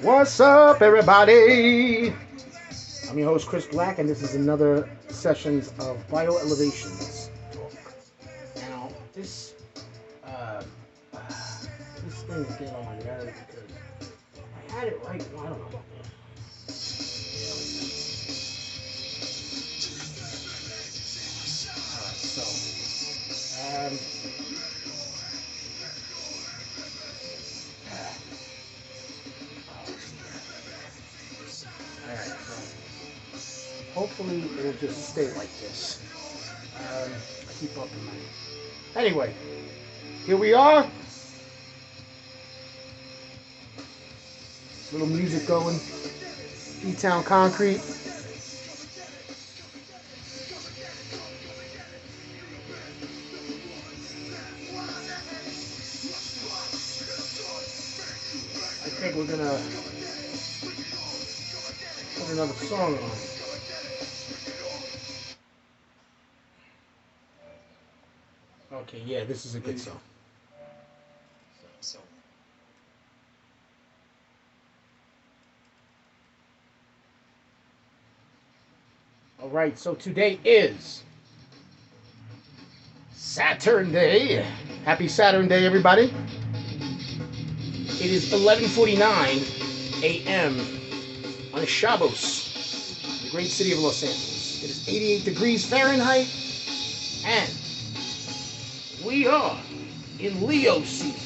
What's up, everybody? I'm your host, Chris Blakk, and this is another sessions of Bioelevations Talk. Now, uh, this thing is getting on my nerves because I had it right. Well, I don't know. Alright, so hopefully it'll just stay like this. Keep up in mind. Anyway, here we are. Little music going. E-Town Concrete. I think we're gonna put another song on. Okay, yeah, this is a good song. All right, so today is Saturn Day. Happy Saturn Day, everybody. It is 11:49 a.m. on Shabbos, the great city of Los Angeles. It is 88 degrees Fahrenheit, and we are in Leo season.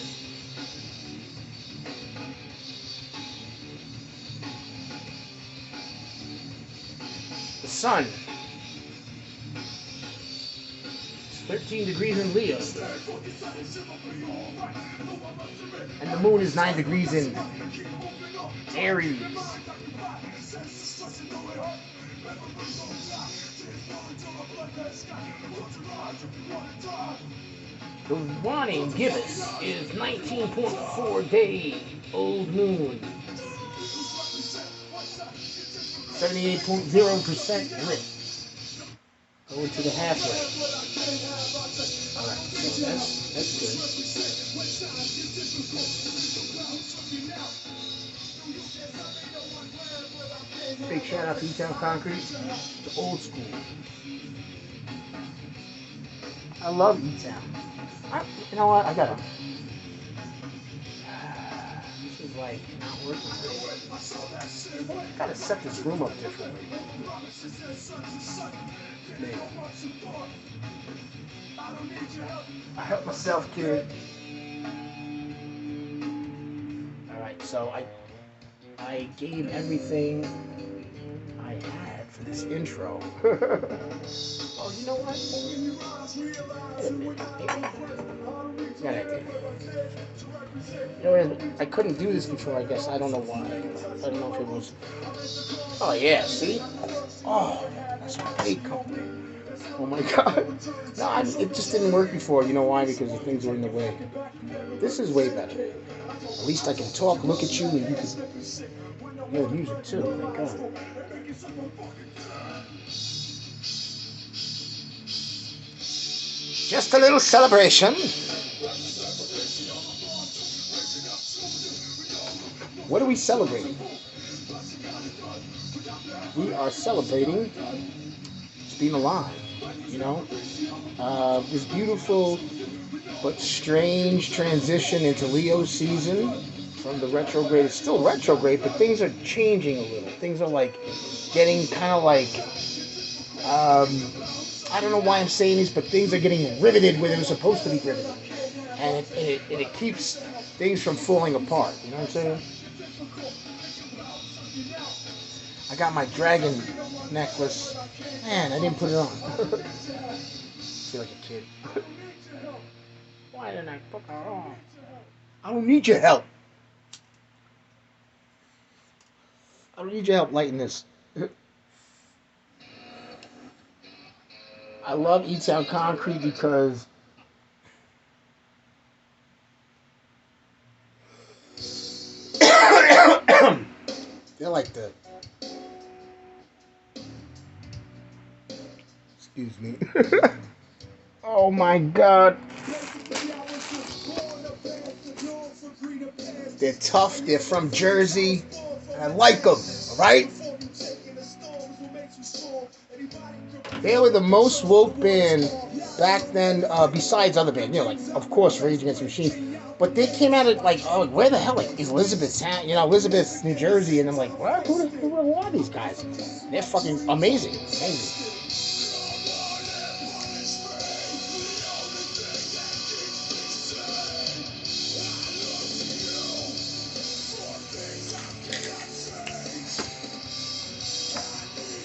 The sun is 13 degrees in Leo, and the moon is 9 degrees in Aries. The warning gibbous is 19.4 day old moon. 78.0% lit. Going to the halfway. Alright, so that's good. Big shout out to E-Town Concrete. The old school. I love E-Town. You know what? This is like not working right. I gotta set this room up differently. Maybe. I help myself, kid. Alright, so I gave everything I had for this intro. Oh, you know what? Wait a minute. Got an idea. You know, I couldn't do this before, I guess. I don't know why. I don't know if it was... Oh, yeah, see? Oh, that's my bait company. Oh, my God. No, it just didn't work before. You know why? Because the things were in the way. This is way better. At least I can talk, look at you, and you can hear the music, too. Thank God. Just a little celebration. What are we celebrating? We are celebrating just being alive, you know? This beautiful but strange transition into Leo season from the retrograde. It's still retrograde, but things are changing a little. Things are like getting kind of like, I don't know why I'm saying this, but things are getting riveted where they were supposed to be riveted. And it keeps things from falling apart. You know what I'm saying? I got my dragon necklace. Man, I didn't put it on. I feel like a kid. Why didn't I put her on? I don't need your help. I don't need your help lighting this. I love E-Town Concrete because they're like the... Excuse me. Oh my God. They're tough. They're from Jersey. And I like them. All right? They were the most woke band back then, besides other bands. You know, like, of course, Rage Against the Machine. But they came out of, like, oh, where the hell, like, is Elizabethtown? You know, Elizabeth, New Jersey. And I'm like, what? Who are these guys? They're fucking amazing. Amazing.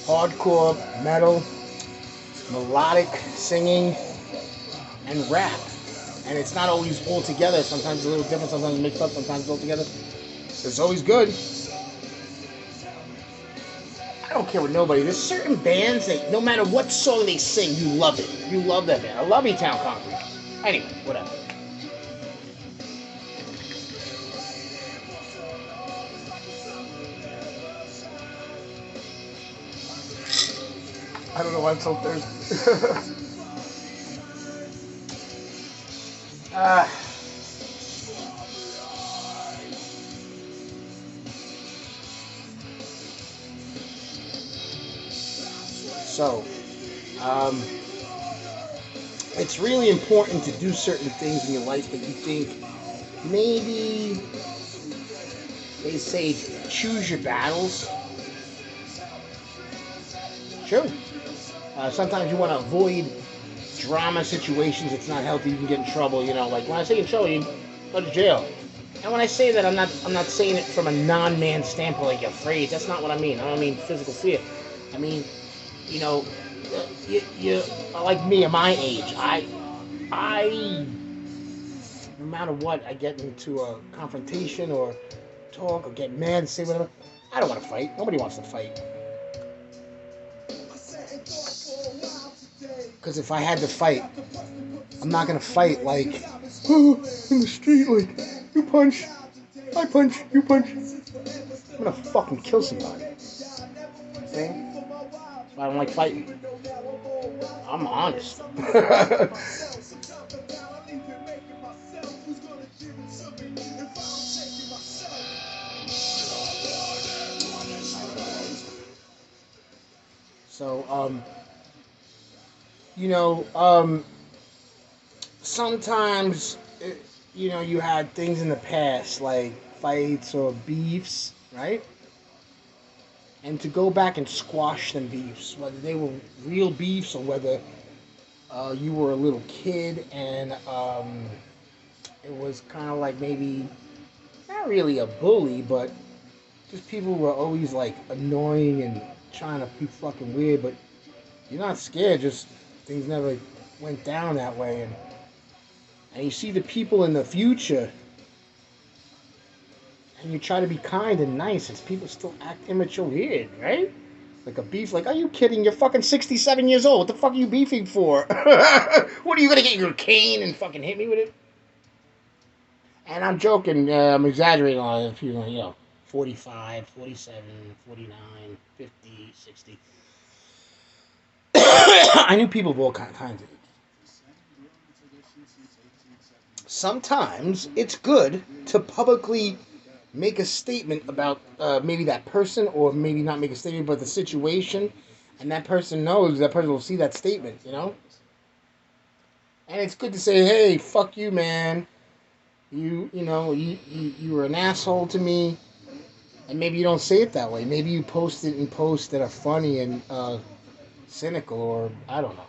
Hardcore, metal, melodic singing, and rap. And it's not always all together. Sometimes it's a little different, sometimes it's mixed up, sometimes it's all together. It's always good. I don't care with nobody. There's certain bands that no matter what song they sing, you love it. You love that band. I love E-Town Concrete. Anyway, whatever. I don't know why I'm so thirsty. So, it's really important to do certain things in your life that you think maybe they say choose your battles. True. Sometimes you want to avoid drama situations. It's not healthy. You can get in trouble. You know, like when I say in trouble, you go to jail. And when I say that, I'm not saying it from a non-man standpoint, like you're afraid. That's not what I mean. I don't mean physical fear. I mean, you know, you like me at my age. I, no matter what, I get into a confrontation or talk or get mad, say whatever. I don't want to fight. Nobody wants to fight. Because if I had to fight, I'm not going to fight like, oh, in the street, like, you punch, I punch, you punch. I'm going to fucking kill somebody. See? I don't like fighting. I'm honest. So, you know, sometimes, you know, you had things in the past, like fights or beefs, right? And to go back and squash them beefs, whether they were real beefs or whether you were a little kid and it was kind of like maybe, not really a bully, but just people were always like annoying and trying to be fucking weird, but you're not scared, just things never went down that way. And you see the people in the future and you try to be kind and nice as people still act immature weird, right? Like a beef, like, are you kidding? You're fucking 67 years old. What the fuck are you beefing for? What are you gonna get your cane and fucking hit me with it? And I'm joking, I'm exaggerating on it, you know, 45, 47, 49, 50, 60. I knew people of all kinds of. Sometimes it's good to publicly make a statement about maybe that person, or maybe not make a statement, but the situation, and that person knows, that person will see that statement, you know? And it's good to say, hey, fuck you, man. You know, you were an asshole to me. And maybe you don't say it that way. Maybe you post it in posts that are funny and cynical, or I don't know.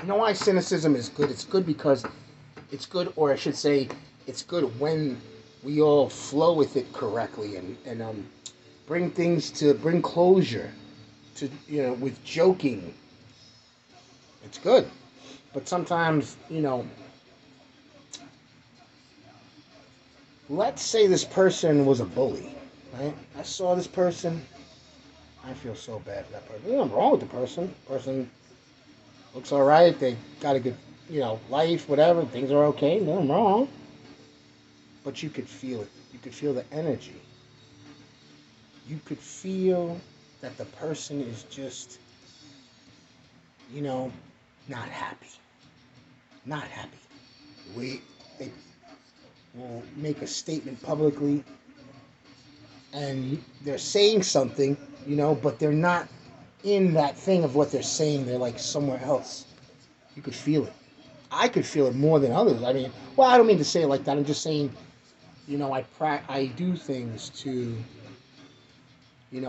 You know why cynicism is good? It's good because it's good, or I should say, it's good when we all flow with it correctly and bring closure to, you know, with joking. It's good. But sometimes, you know, let's say this person was a bully, right? I saw this person. I feel so bad for that person. There's nothing wrong with the person. Person looks all right. They got a good, you know, life, whatever. Things are okay. Nothing wrong. But you could feel it. You could feel the energy. You could feel that the person is just, you know, not happy. Not happy. They will make a statement publicly and they're saying something, but they're not in that thing of what they're saying. They're like somewhere else. You could feel it. I could feel it more than others. I mean, well, I don't mean to say it like that. I'm just saying, I do things to,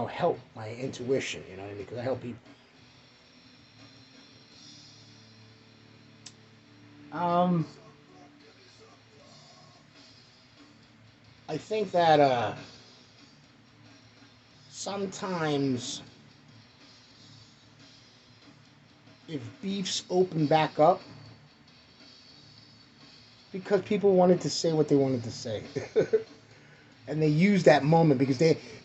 help my intuition, you know what I mean? Because I help people. I think that sometimes if beefs open back up, because people wanted to say what they wanted to say. And they use that moment because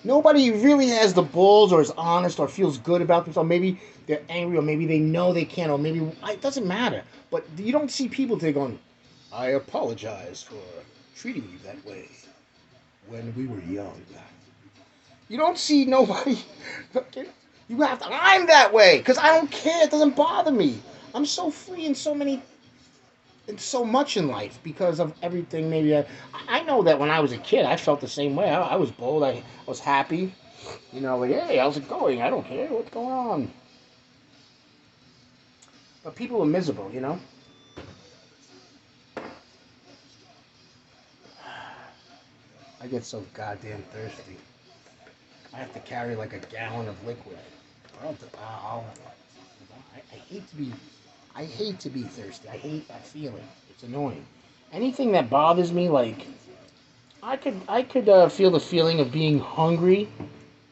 nobody really has the balls or is honest or feels good about themselves. Maybe they're angry or maybe they know they can't or maybe it doesn't matter. But you don't see people today going, I apologize for treating you that way when we were young. You don't see nobody. You have to. I'm that way because I don't care. It doesn't bother me. I'm so free in so much in life because of everything. Maybe I know that when I was a kid, I felt the same way. I was bold. I was happy. Like, hey, how's it going? I don't care what's going on. But people are miserable, I get so goddamn thirsty. I have to carry like a gallon of liquid. I hate to be thirsty. I hate that feeling. It's annoying. Anything that bothers me, like I could feel the feeling of being hungry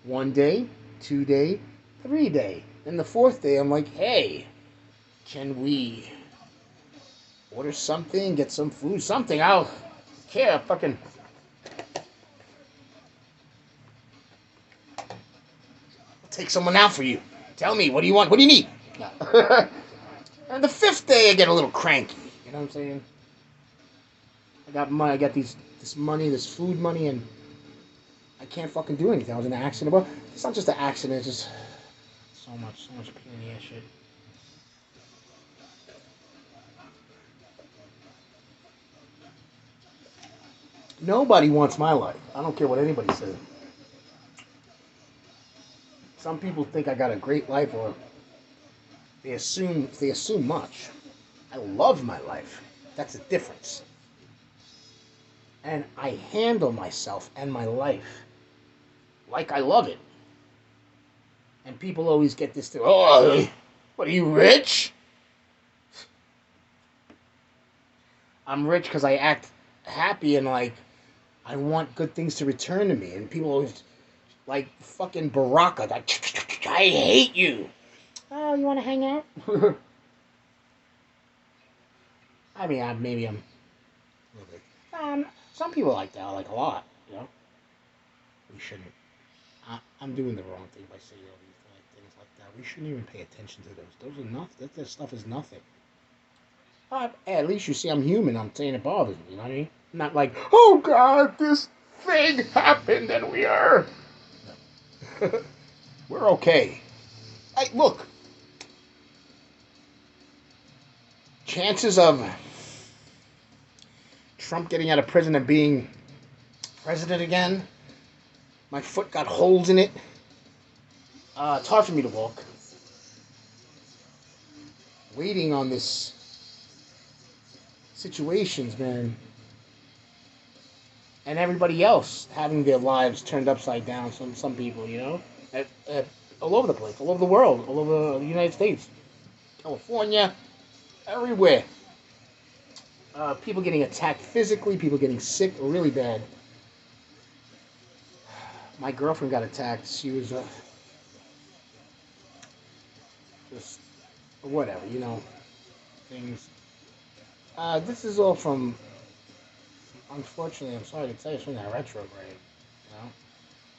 one day, 2 day, 3 day. Then the fourth day, I'm like, hey, can we order something, get some food, something? I'll care, fucking. Take someone out for you. Tell me, what do you want? What do you need? Yeah. And the fifth day, I get a little cranky. You know what I'm saying? I got money. I got this money, this food money, and I can't fucking do anything. I was in an accident. But it's not just an accident. It's just so much pain in the ass shit. Nobody wants my life. I don't care what anybody says. Some people think I got a great life, or they assume much. I love my life. That's the difference. And I handle myself and my life like I love it. And people always get this thing, oh, what are you, rich? I'm rich because I act happy and like I want good things to return to me. And people always, like fucking Baraka, like, I hate you. Oh, you want to hang out? I mean, maybe I'm a little bit. Some people like that, like a lot, We shouldn't. I'm doing the wrong thing by saying all these things like that. We shouldn't even pay attention to those. Those are nothing. That stuff is nothing. At least you see I'm human. I'm saying it bothers me. You know what I mean? Not like, oh God, this thing happened and we are. We're okay. Hey, look. Chances of Trump getting out of prison and being president again. My foot got holes in it. It's hard for me to walk. Waiting on this situations, man. And everybody else having their lives turned upside down. Some people, all over the place, all over the world, all over the United States, California, everywhere. People getting attacked physically, people getting sick really bad. My girlfriend got attacked. She was just whatever, things. This is all from, unfortunately, I'm sorry to tell you, it's from that retrograde.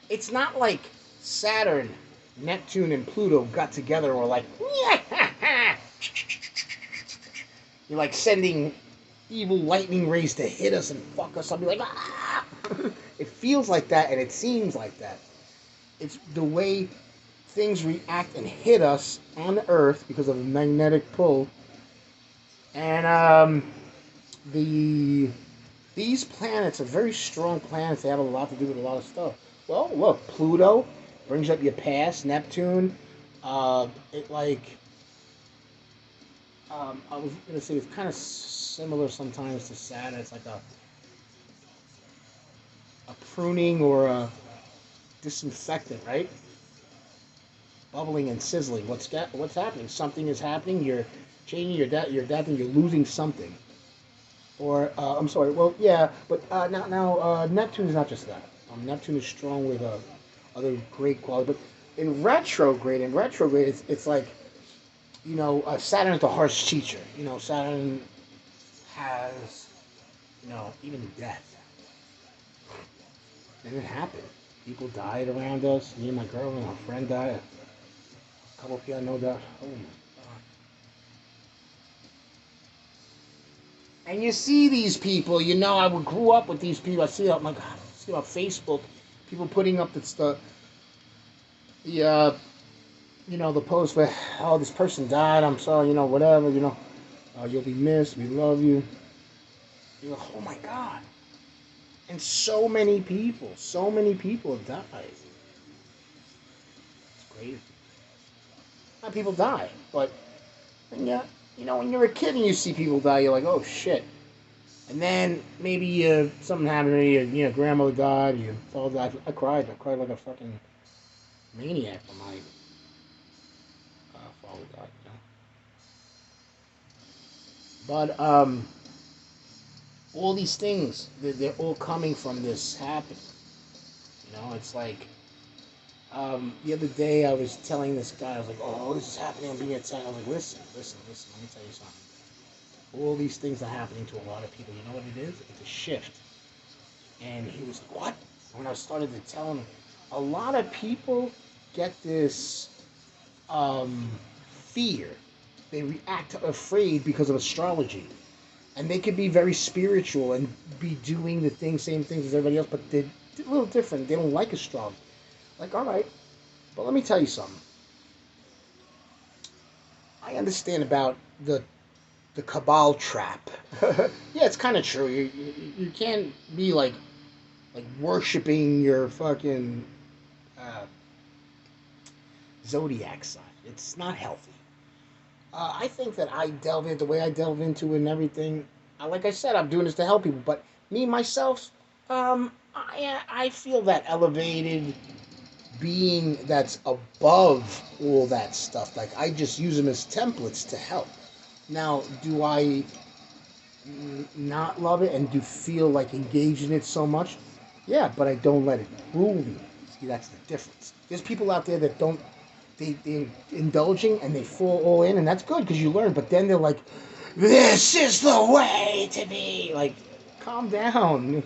It's not like Saturn, Neptune, and Pluto got together or like, you're like sending evil lightning rays to hit us and fuck us. I'll be like, ah! It feels like that and it seems like that. It's the way things react and hit us on Earth because of a magnetic pull And the these planets are very strong planets. They have a lot to do with a lot of stuff. Well, look, Pluto brings up your past. Neptune, it like I was gonna say it's kind of similar sometimes to Saturn. It's like a pruning or a disinfectant, right? Bubbling and sizzling. What's happening? Something is happening. You're changing your depth, and you're losing something. Or I'm sorry. Well, yeah, but now Neptune is not just that. Neptune is strong with other great qualities. But in retrograde, it's like Saturn is the harsh teacher. Saturn has even death, and it happened. People died around us. Me and my girl and our friend died. A couple of people I know died. Oh my god! And you see these people. I grew up with these people. I see on Facebook, people putting up the post where, oh, this person died. I'm sorry. Whatever. You'll be missed. We love you. You're like, oh my god! And so many people have died. It's crazy. Not people die, but when you're a kid and you see people die, you're like, oh shit. And then maybe something happened. Maybe your grandmother died. Your father died. I cried. I cried like a fucking maniac when my father died. But all these things, they're all coming from this happening. It's like the other day I was telling this guy, I was like, oh, this is happening. I'm being attacked. I was like, listen. Let me tell you something. All these things are happening to a lot of people. You know what it is? It's a shift. And he was like, what? When I started to tell him, a lot of people get this fear. They react afraid because of astrology. And they could be very spiritual and be doing same things as everybody else, but they're a little different. They don't like astrology. Like, all right, but let me tell you something. I understand about the cabal trap. Yeah, it's kind of true. You can't be like worshiping your fucking uh, zodiac sign. It's not healthy. I think that the way I delve into it and everything. Like I said, I'm doing this to help people. But me myself, I feel that elevated being that's above all that stuff. Like I just use them as templates to help. Now, do I not love it and do feel like engaged in it so much? Yeah, but I don't let it rule me. See, that's the difference. There's people out there that don't, they're indulging and they fall all in, and that's good because you learn, but then they're like, this is the way to be. Like, calm down.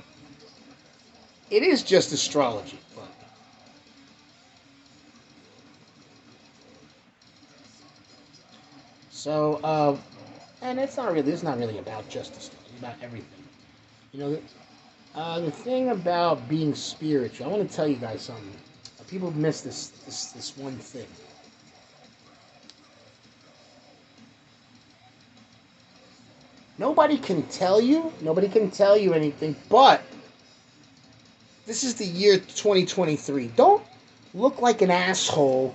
It is just astrology, but so, and it's not really about justice. It's about everything. You know, the thing about being spiritual, I want to tell you guys something. People miss this one thing. Nobody can tell you anything, but this is the year 2023. Don't look like an asshole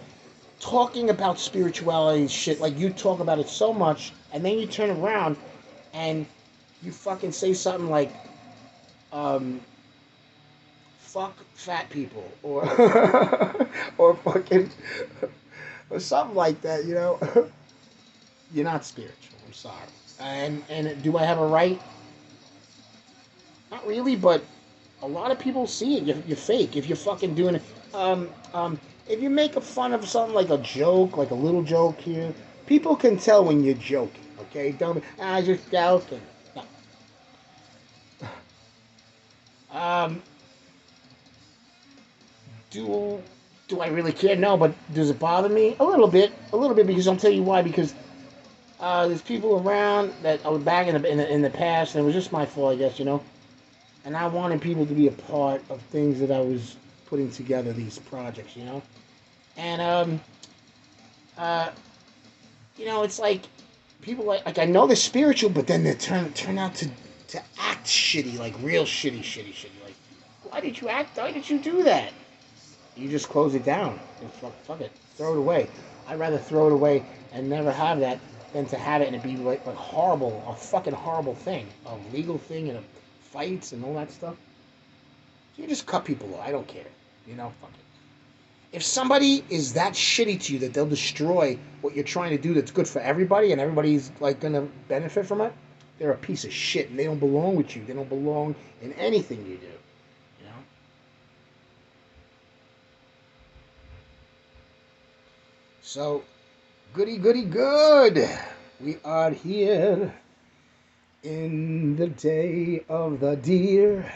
talking about spirituality and shit like you talk about it so much, and then you turn around and you fucking say something like, um, fuck fat people, or or fucking or something like that. You're not spiritual. I'm sorry. And do I have a right? Not really, but a lot of people see it. You're fake if you're fucking doing it. If you make a fun of something like a joke, like a little joke here, people can tell when you're joking. Okay, don't be, just joking. No. Um, do do I really care? No, but does it bother me? A little bit, because I'll tell you why. Because there's people around that I was back in the past, and it was just my fault, I guess. And I wanted people to be a part of things that I was putting together, these projects. And uh, it's like people like I know they're spiritual, but then they turn out to act shitty, like real shitty. Like, why did you act? Why did you do that? You just close it down and fuck it, throw it away. I'd rather throw it away and never have that than to have it and it be like horrible, a fucking horrible thing, a legal thing and fights and all that stuff. You just cut people off. I don't care. Fuck it. If somebody is that shitty to you that they'll destroy what you're trying to do that's good for everybody and everybody's like gonna benefit from it, they're a piece of shit and they don't belong with you. They don't belong in anything you do. So, goody good. We are here in the day of the deer.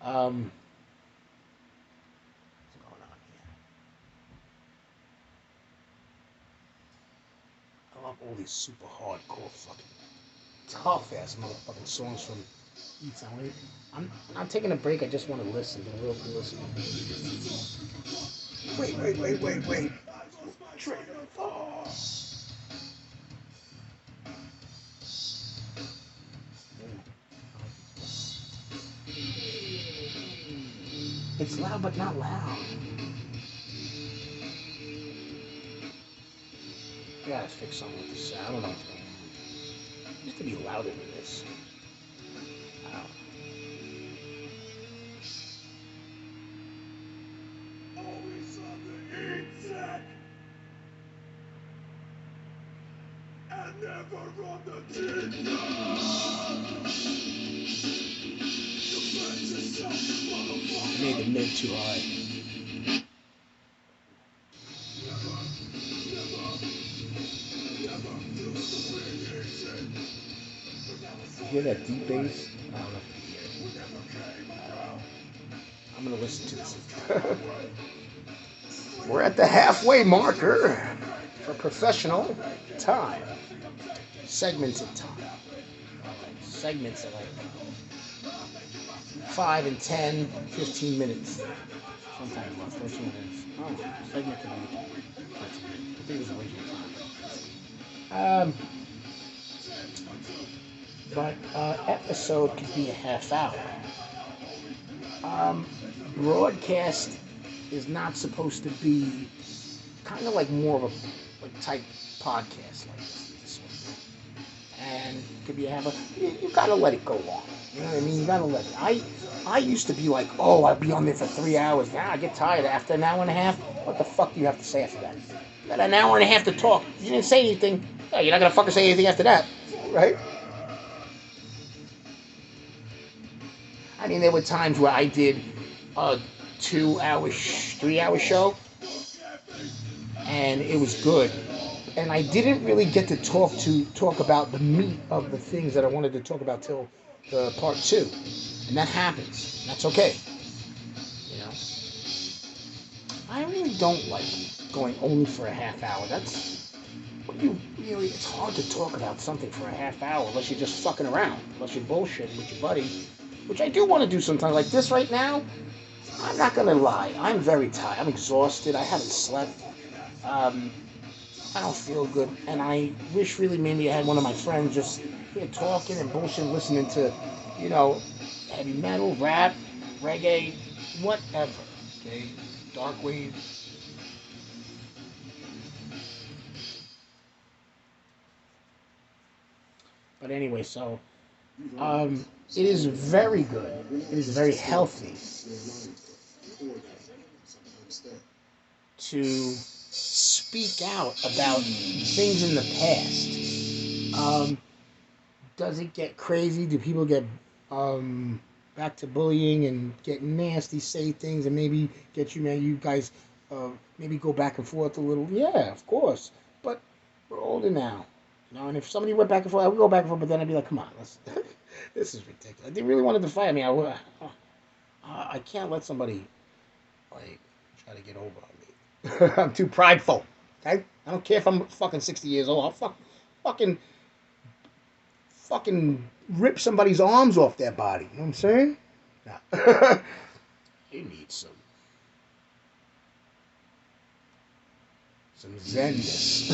What's going on here? I love all these super hardcore fucking tough ass motherfucking songs from E-Town. I'm taking a break. I just want to listen. Real listen. Wait. Train of thought. It's loud, but not loud. I gotta fix something with the sound. I don't know what's going on. It used to be louder than this. Always on the inside and never on the tin. I made the mid too high. You hear that deep bass? I don't know if you hear it. I'm gonna listen to this. We're at the halfway marker for professional time. Segmented time. Segments are like 5 and 10, 15 minutes. Sometimes less, 13 minutes. Oh, segment can be 15 minutes. I think it was original time. But episode could be a half hour. Broadcast is not supposed to be kind of like more of a type podcast like this one. And it could be a half hour. You gotta let it go on. You know what I mean? You gotta let it. I used to be like, oh, I'd be on there for 3 hours. Now I get tired after an hour and a half. What the fuck do you have to say after that? You got an hour and a half to talk. You didn't say anything. Yeah, you're not gonna fucking say anything after that, right? I mean, there were times where I did a 2-hour, 3-hour show, and it was good. And I didn't really get to talk about the meat of the things that I wanted to talk about till part 2, and that happens. That's okay. I really don't like going only for a half hour. That's what you really. It's hard to talk about something for a half hour unless you're just fucking around, unless you're bullshitting with your buddy. Which I do want to do sometimes. Like this right now, I'm not going to lie. I'm very tired. I'm exhausted. I haven't slept. I don't feel good. And I wish really maybe I had one of my friends just here talking and bullshit, listening to, heavy metal, rap, reggae, whatever. Okay? Dark wave. But anyway, so... it is very good. It is very healthy to speak out about things in the past. Does it get crazy? Do people get back to bullying and get nasty, say things, and maybe get you guys maybe go back and forth a little? Yeah, of course. But we're older now. And if somebody went back and forth, I would go back and forth, but then I'd be like, come on, this is ridiculous. They really wanted to fire me. I can't let somebody, try to get over on me. I'm too prideful, okay? I don't care if I'm fucking 60 years old. I'll fucking rip somebody's arms off their body. You know what I'm saying? Nah. You need some Some Zenness.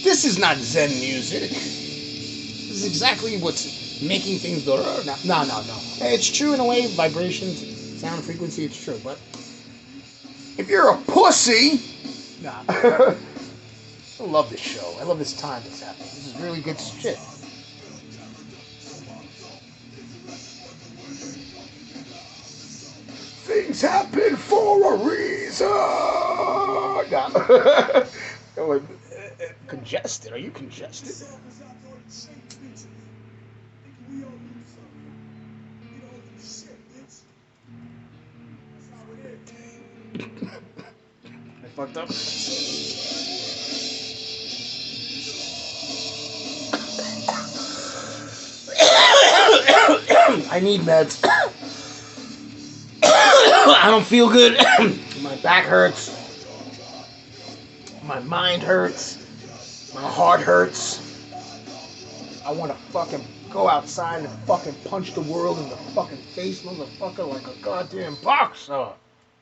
This is not Zen music. This is exactly what's making things go. No. It's true in a way. Vibrations, sound frequency, it's true. But if you're a pussy, nah. I love this show. I love this time that's happening. This is really good shit. Things happen for a reason. No. Congested? Are you congested? I fucked up. I need meds. I don't feel good. My back hurts. My mind hurts. My heart hurts. I want to fucking go outside and fucking punch the world in the fucking face, motherfucker, like a goddamn boxer. You know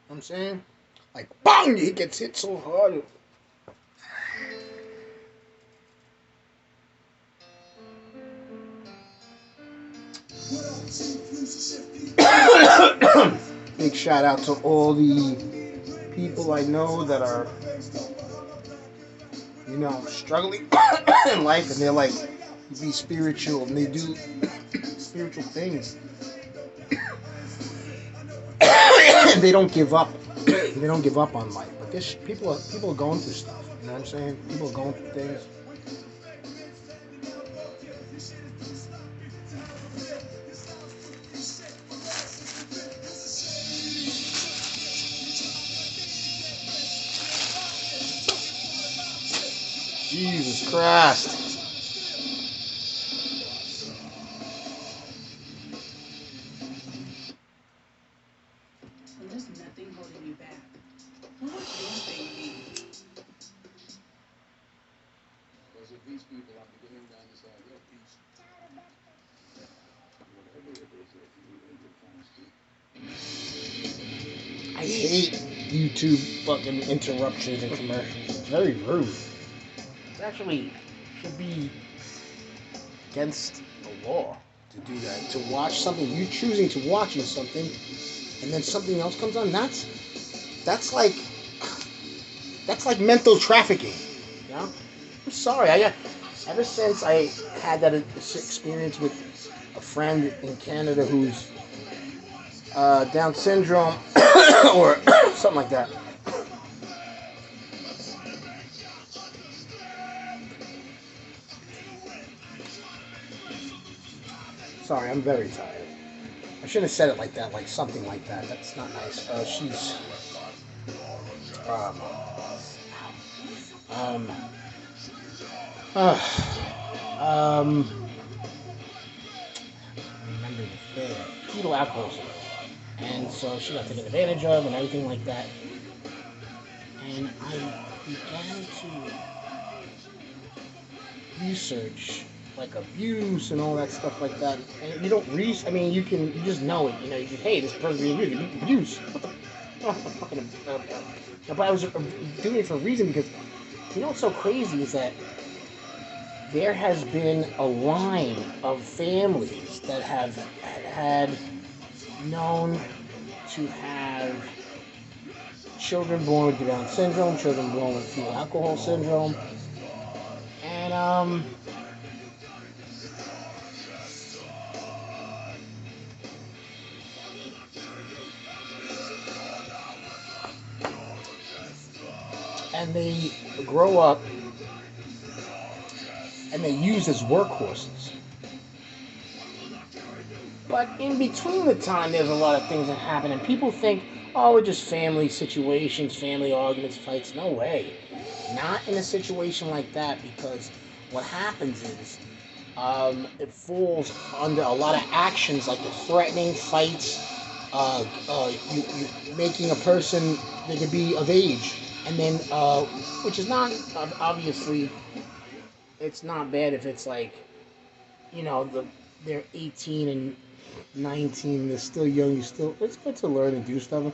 what I'm saying? Like, bang! He gets hit so hard. Big shout out to all the people I know that are, you know, struggling in life, and they're like, be spiritual, and they do spiritual things. And they don't give up. They don't give up on life. But this people are going through stuff. You know what I'm saying? People are going through things. Jesus Christ. There's nothing holding you back. How much else do you need? Because if these people are beginning to understand their peace, whatever it is that you end up trying to see. I hate YouTube fucking interruptions and commercials. It's very rude. It actually should be against the law to do that. To watch something, you choosing to watching something, and then something else comes on. That's like mental trafficking. You know? I'm sorry. Ever since I had that experience with a friend in Canada who's Down syndrome or something like that. Sorry, I'm very tired. I shouldn't have said it like that, like something like that. That's not nice. She's remember the fetal alcohol syndrome. And so she got taken advantage of and everything like that. And I began to research like abuse and all that stuff like that. And you don't you just know it. You know, hey, this person being abused. What the fucking but I was doing it for a reason because you know what's so crazy is that there has been a line of families that have had known to have children born with Down syndrome, children born with fetal alcohol syndrome, and they grow up and they use as workhorses. But in between the time, there's a lot of things that happen, and people think, oh, it's just family situations, family arguments, fights. No way. Not in a situation like that, because what happens is it falls under a lot of actions like the threatening, fights, you making a person, they could be of age, and then, which is not, obviously, it's not bad if it's like, you know, they're 18 and 19, they're still young, it's good to learn and do stuff,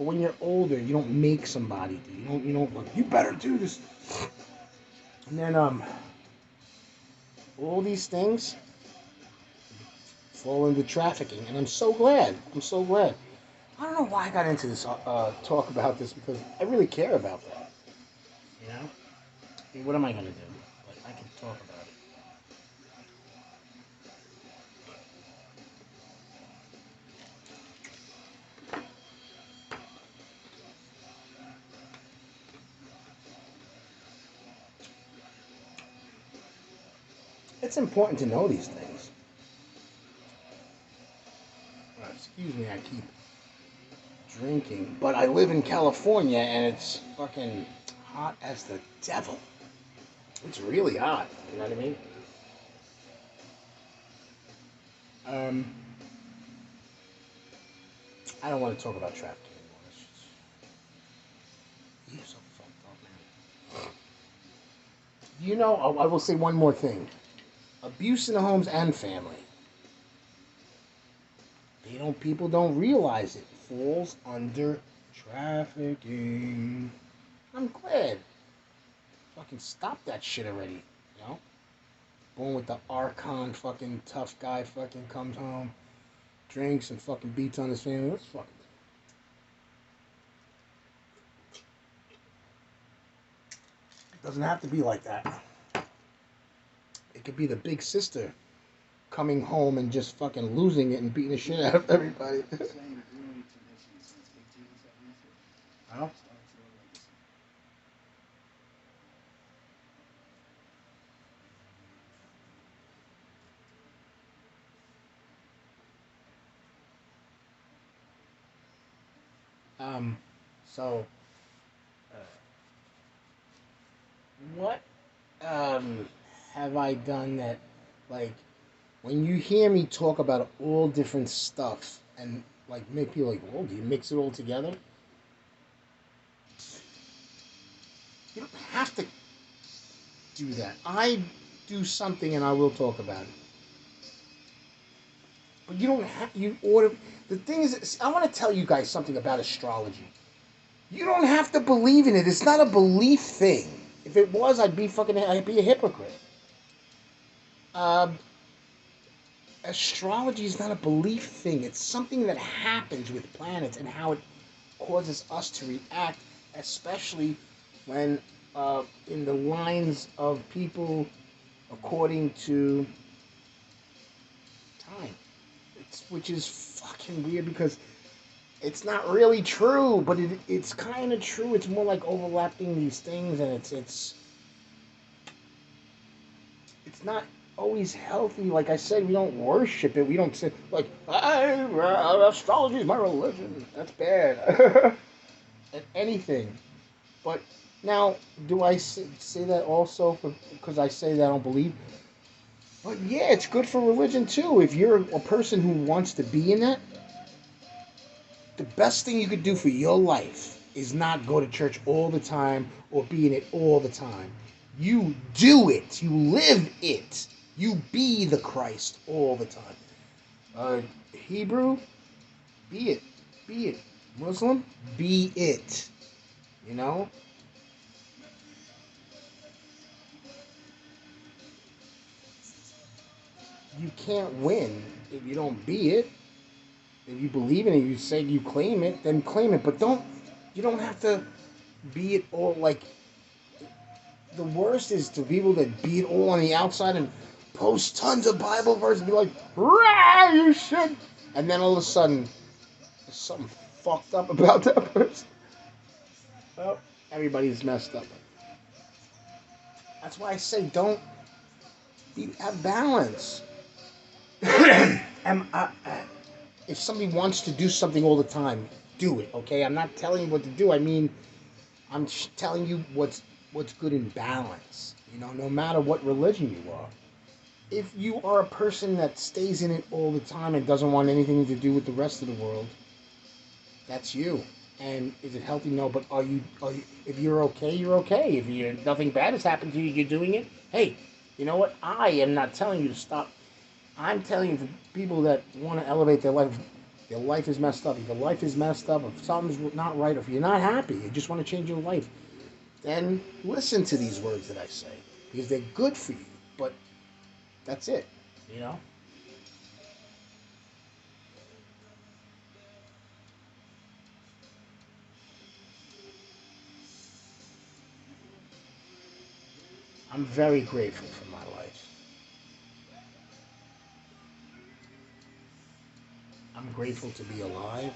But when you're older, you don't make somebody do. You don't like, you better do this. And then all these things fall into trafficking, and I'm so glad. I'm so glad. I don't know why I got into this talk about this because I really care about that. You know, I mean, what am I gonna do? But I can talk about it. It's important to know these things. Excuse me, I keep drinking, but I live in California and it's fucking hot as the devil. It's really hot. You know what I mean? I don't want to talk about trafficking anymore. You're so fucked up, man. You know, I will say one more thing. Abuse in the homes and family. People don't realize it falls under trafficking. I'm glad. Fucking stop that shit already, you know? Born with the Archon fucking tough guy fucking comes home, drinks and fucking beats on his family. What's fucking... It doesn't have to be like that. It could be the big sister coming home and just fucking losing it and beating the shit out of everybody. Huh? So, what, have I done that, like, when you hear me talk about all different stuff and, like, make people like, well, do you mix it all together? You don't have to do that. I do something and I will talk about it. But you don't have, you order, the thing is, I want to tell you guys something about astrology. You don't have to believe in it. It's not a belief thing. If it was, I'd be a hypocrite. Astrology is not a belief thing. It's something that happens with planets and how it causes us to react, especially when in the lines of people according to time. Which is fucking weird because it's not really true, but it's kind of true. It's more like overlapping these things, and it's not always healthy. Like I said, we don't worship it. We don't say like, astrology is my religion. That's bad. At anything, but now do I say that also because I say that I don't believe? But yeah, it's good for religion too. If you're a person who wants to be in that, the best thing you could do for your life is not go to church all the time or be in it all the time. You do it. You live it. You be the Christ all the time. Hebrew, be it. Be it. Muslim, be it. You know? You can't win if you don't be it. If you believe in it, you say you claim it, then claim it. But you don't have to be it all. Like, the worst is to people that be it all on the outside and post tons of Bible verses and be like, rah, you should. And then all of a sudden, there's something fucked up about that person. Well, everybody's messed up. That's why I say have balance. If somebody wants to do something all the time, do it, okay? I'm not telling you what to do. I mean, I'm telling you what's good in balance. You know, no matter what religion you are. If you are a person that stays in it all the time and doesn't want anything to do with the rest of the world, that's you. And is it healthy? No, but are you if you're okay, you're okay. If nothing bad has happened to you, you're doing it. Hey, you know what? I am not telling you to stop. I'm telling you, the people that want to elevate their life, Your life is messed up. If your life is messed up, if something's not right, if you're not happy, you just want to change your life, then listen to these words that I say because they're good for you. But that's it, you know. I'm very grateful for my life. I'm grateful to be alive.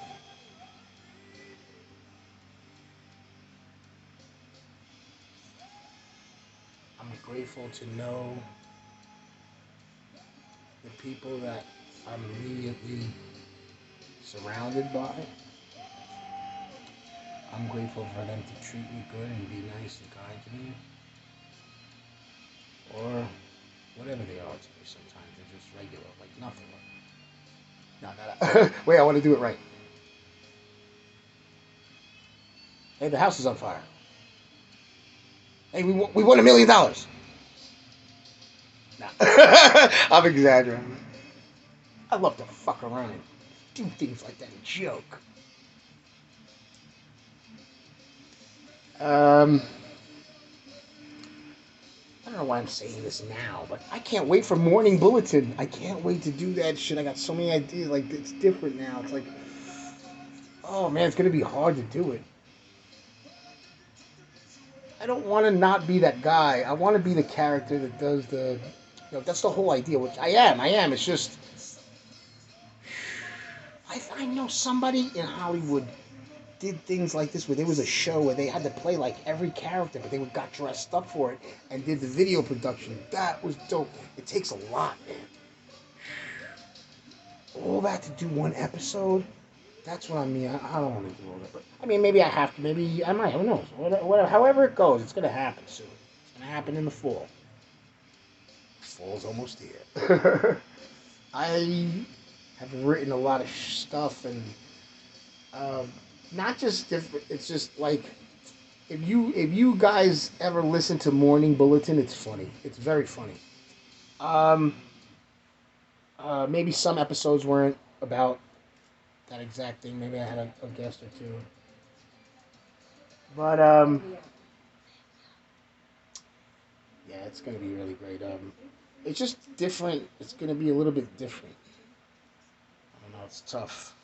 I'm grateful to know the people that I'm immediately surrounded by. I'm grateful for them to treat me good and be nice and kind to me. Or whatever they are to me sometimes. They're just regular, like nothing. No, no, no. Wait, I want to do it right. Hey, the house is on fire. Hey, we won $1 million. Nah. I'm exaggerating. I love to fuck around and do things like that and joke. I don't know why I'm saying this now, but I can't wait for Morning Bulletin. I can't wait to do that shit. I got so many ideas. Like, it's different now. It's like, oh man, it's gonna be hard to do it. I don't want to not be that guy. I want to be the character that does the. That's the whole idea. Which I am. I am. It's just. I know somebody in Hollywood did things like this where there was a show where they had to play like every character, but they got dressed up for it and did the video production. That was dope. It takes a lot, man. All that to do one episode. That's what I mean. I don't want to do all that, but I mean, maybe I have to. Maybe I might. Who knows? Whatever. However it goes, it's gonna happen soon. It's gonna happen in the fall. Fall's almost here. I have written a lot of stuff and not just different. It's just like if you guys ever listen to Morning Bulletin, it's funny. It's very funny. Um, maybe some episodes weren't about that exact thing. Maybe I had a guest or two. But yeah, it's gonna be really great. It's just different. It's gonna be a little bit different. I don't know. It's tough.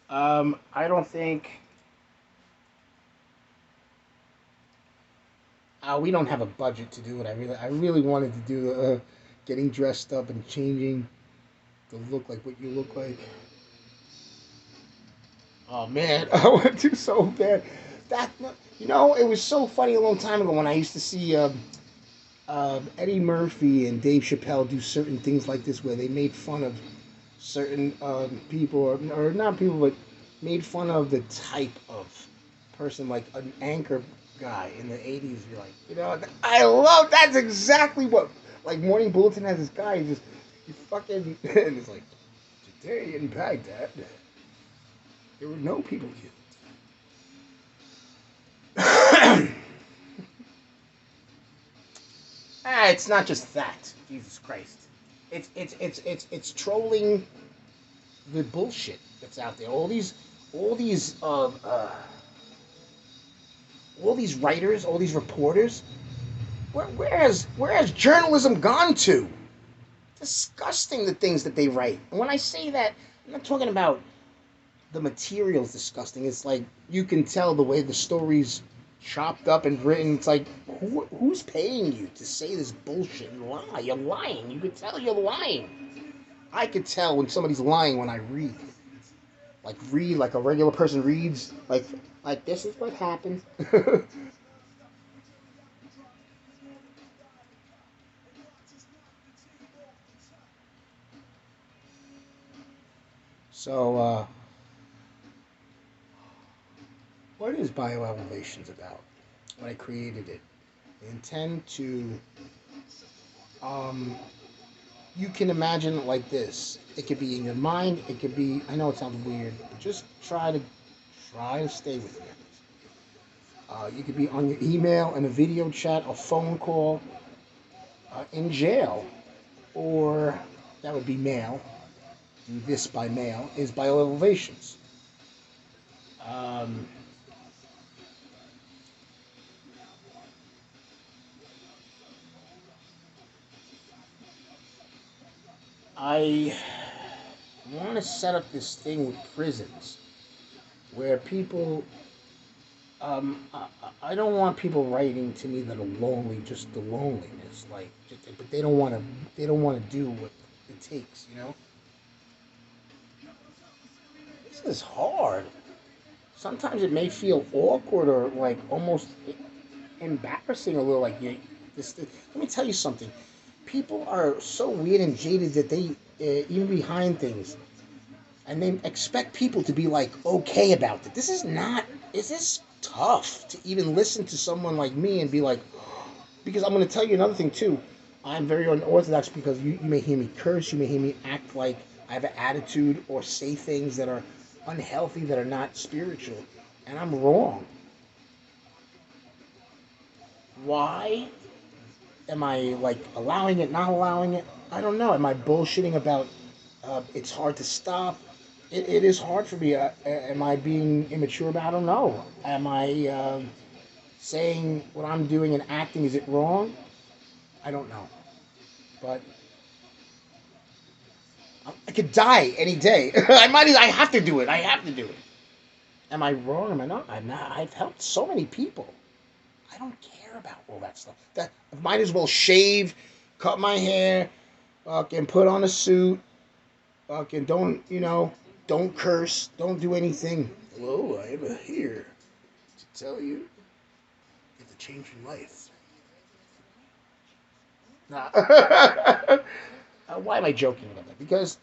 I don't think we don't have a budget to do it. I really wanted to do getting dressed up and changing the look like what you look like. Oh man, I want to so bad. That it was so funny a long time ago when I used to see Eddie Murphy and Dave Chappelle do certain things like this where they made fun of certain people or not people but made fun of the type of person like an anchor guy in the 80s. You're like, I love that's exactly what like Morning Bulletin has this guy just you fucking and it's like today in Baghdad there were no people killed. It's not just that. Jesus Christ. It's trolling the bullshit that's out there. All these all these writers, all these reporters. Where has journalism gone to? Disgusting the things that they write. And when I say that, I'm not talking about the material's disgusting. It's like you can tell the way the story's chopped up and written. It's like who's paying you to say this bullshit and lie? You're lying. You could tell you're lying. I could tell when somebody's lying when I read. Read like a regular person reads. Like this is what happened. So, what is Bioelevations about? When I created it, I intend to, um, you can imagine it like this. It could be in your mind. It could be. I know it sounds weird, but just try to stay with me. You could be on your email, in a video chat, a phone call, in jail, or that would be mail, do this by mail, is Bioelevations. Um, I want to set up this thing with prisons where people. I don't want people writing to me that are lonely, just the loneliness, like, but they don't want to. They don't want to do what it takes, you know. This is hard. Sometimes it may feel awkward or like almost embarrassing a little. Like this. Let me tell you something. People are so weird and jaded that they even behind things, and they expect people to be like okay about it. This is not. Is this tough to even listen to someone like me and be like? Because I'm going to tell you another thing too. I'm very unorthodox because you may hear me curse, you may hear me act like I have an attitude or say things that are unhealthy, that are not spiritual, and I'm wrong. Why am I like allowing it, not allowing it? I don't know. Am I bullshitting about it's hard to stop? It is hard for me. Am I being immature about it? I don't know. Am I saying what I'm doing and acting, is it wrong? I don't know. But I could die any day. I might. I have to do it. I have to do it. Am I wrong? Am I not? I'm not. I've helped so many people. I don't care about all that stuff. That I might as well shave, cut my hair, fucking put on a suit, fucking don't curse, don't do anything. Hello, I am here to tell you it's a change in life. Nah. Why am I joking about that? Because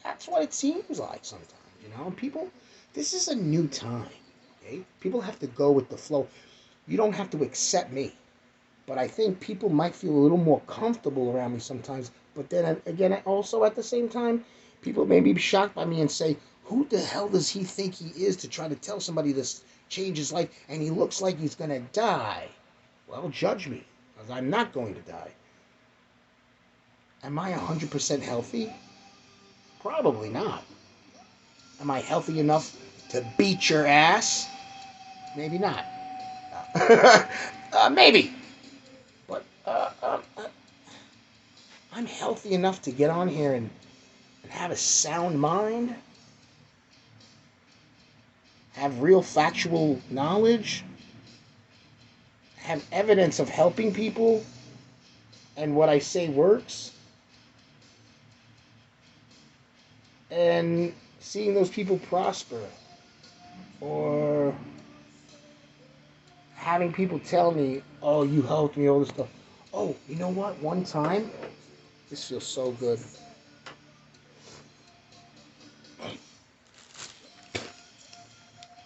that's what it seems like sometimes, you know. People, this is a new time. Okay, people have to go with the flow. You don't have to accept me, but I think people might feel a little more comfortable around me sometimes. But then again, also at the same time, people may be shocked by me and say, "Who the hell does he think he is to try to tell somebody this change his life?" And he looks like he's gonna die. Well, judge me, because I'm not going to die. Am I 100% healthy? Probably not. Am I healthy enough to beat your ass? Maybe not. Maybe. But I'm healthy enough to get on here and have a sound mind, have real factual knowledge, have evidence of helping people, and what I say works, and seeing those people prosper, or having people tell me, "Oh, you helped me," all this stuff. Oh, you know what? One time, this feels so good.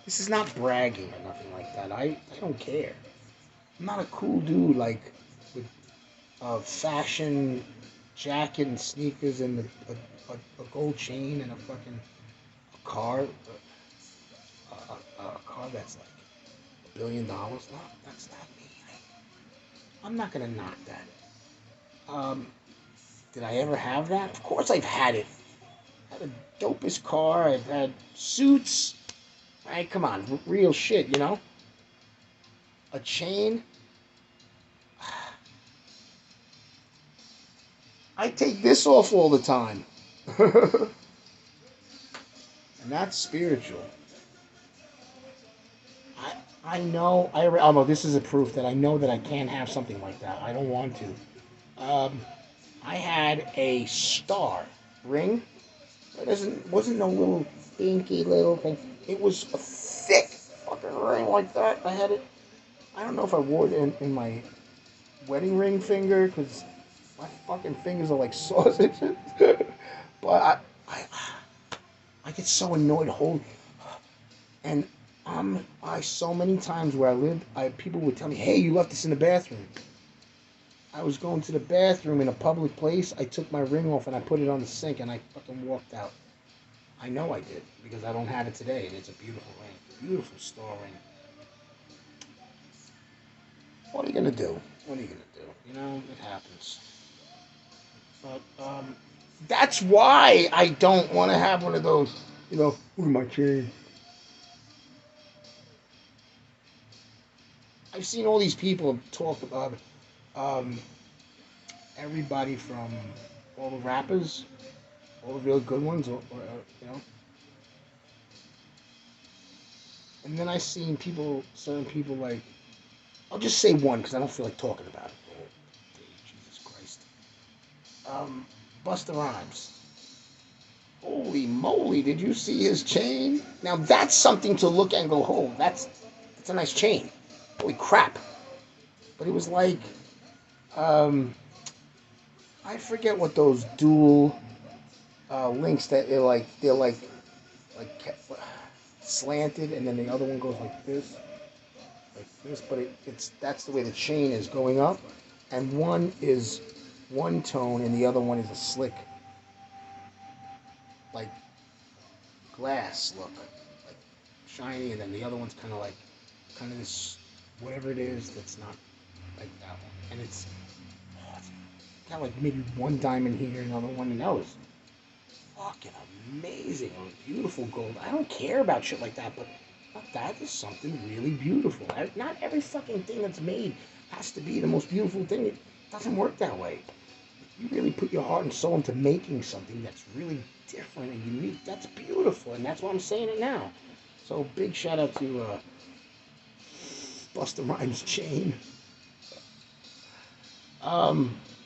This is not bragging or nothing like that. I don't care. I'm not a cool dude like with a fashion jacket and sneakers and a gold chain and a fucking car. A car that's like $1 billion. No, that's not me. I'm not gonna knock that. Um, did I ever have that? Of course I've had it. I had the dopest car. I've had suits. Hey, come on, real shit, you know? A chain. I take this off all the time. And that's spiritual. I I know. Oh no, this is a proof that I know that I can't have something like that. I don't want to. I had a star ring. It wasn't no little dinky little thing. It was a thick fucking ring like that. I had it. I don't know if I wore it in my wedding ring finger because my fucking fingers are like sausages. But I I get so annoyed holding. And I so many times where I lived, people would tell me, "Hey, you left this in the bathroom." I was going to the bathroom in a public place. I took my ring off and I put it on the sink and I fucking walked out. I know I did because I don't have it today, and it's a beautiful ring, beautiful star ring. What are you gonna do? What are you gonna do? You know, it happens. But That's why I don't want to have one of those. You know, look at my chain. I've seen all these people talk about um, everybody from all the rappers, all the real good ones, or you know. And then I seen people, certain people like, I'll just say one because I don't feel like talking about it. Oh, Jesus Christ. Busta Rhymes. Holy moly, did you see his chain? Now that's something to look and go, oh, that's a nice chain. Holy crap. But it was like, um, I forget what those dual links that they're like slanted, and then the other one goes like this. But it's that's the way the chain is going up, and one is one tone, and the other one is a slick, like glass look, like shiny, and then the other one's kind of this whatever it is that's not like that one, and it's got like maybe one diamond here, another one, and that was fucking amazing. Beautiful gold. I don't care about shit like that, but that is something really beautiful. Not every fucking thing that's made has to be the most beautiful thing. It doesn't work that way. You really put your heart and soul into making something that's really different and unique. That's beautiful, and that's why I'm saying it now. So big shout out to Busta Rhymes chain.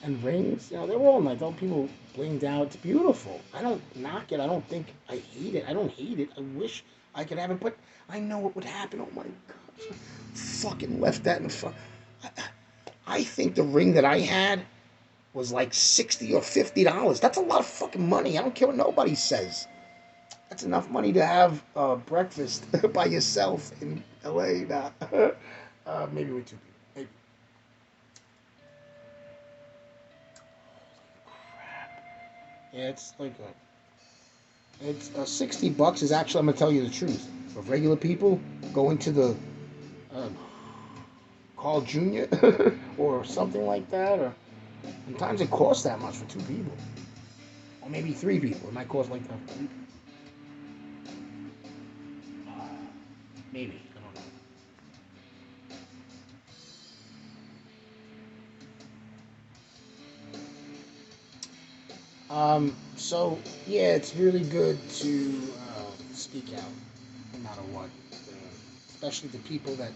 And rings, you know, they're all nice. All people blinged out. It's beautiful. I don't knock it. I don't think I hate it. I don't hate it. I wish I could have it, but I know what would happen. Oh my God. Fucking left that in front. I think the ring that I had was like $60 or $50. That's a lot of fucking money. I don't care what nobody says. That's enough money to have breakfast by yourself in LA. Nah. Maybe with two people. Maybe. Yeah, it's $60 is actually, I'm gonna tell you the truth. For regular people, going to the uh, Carl Jr. or something like that, or sometimes it costs that much for two people, or maybe three people. It might cost like that for three people. Maybe I don't know. So yeah, it's really good to speak out, no matter what. Especially to people that,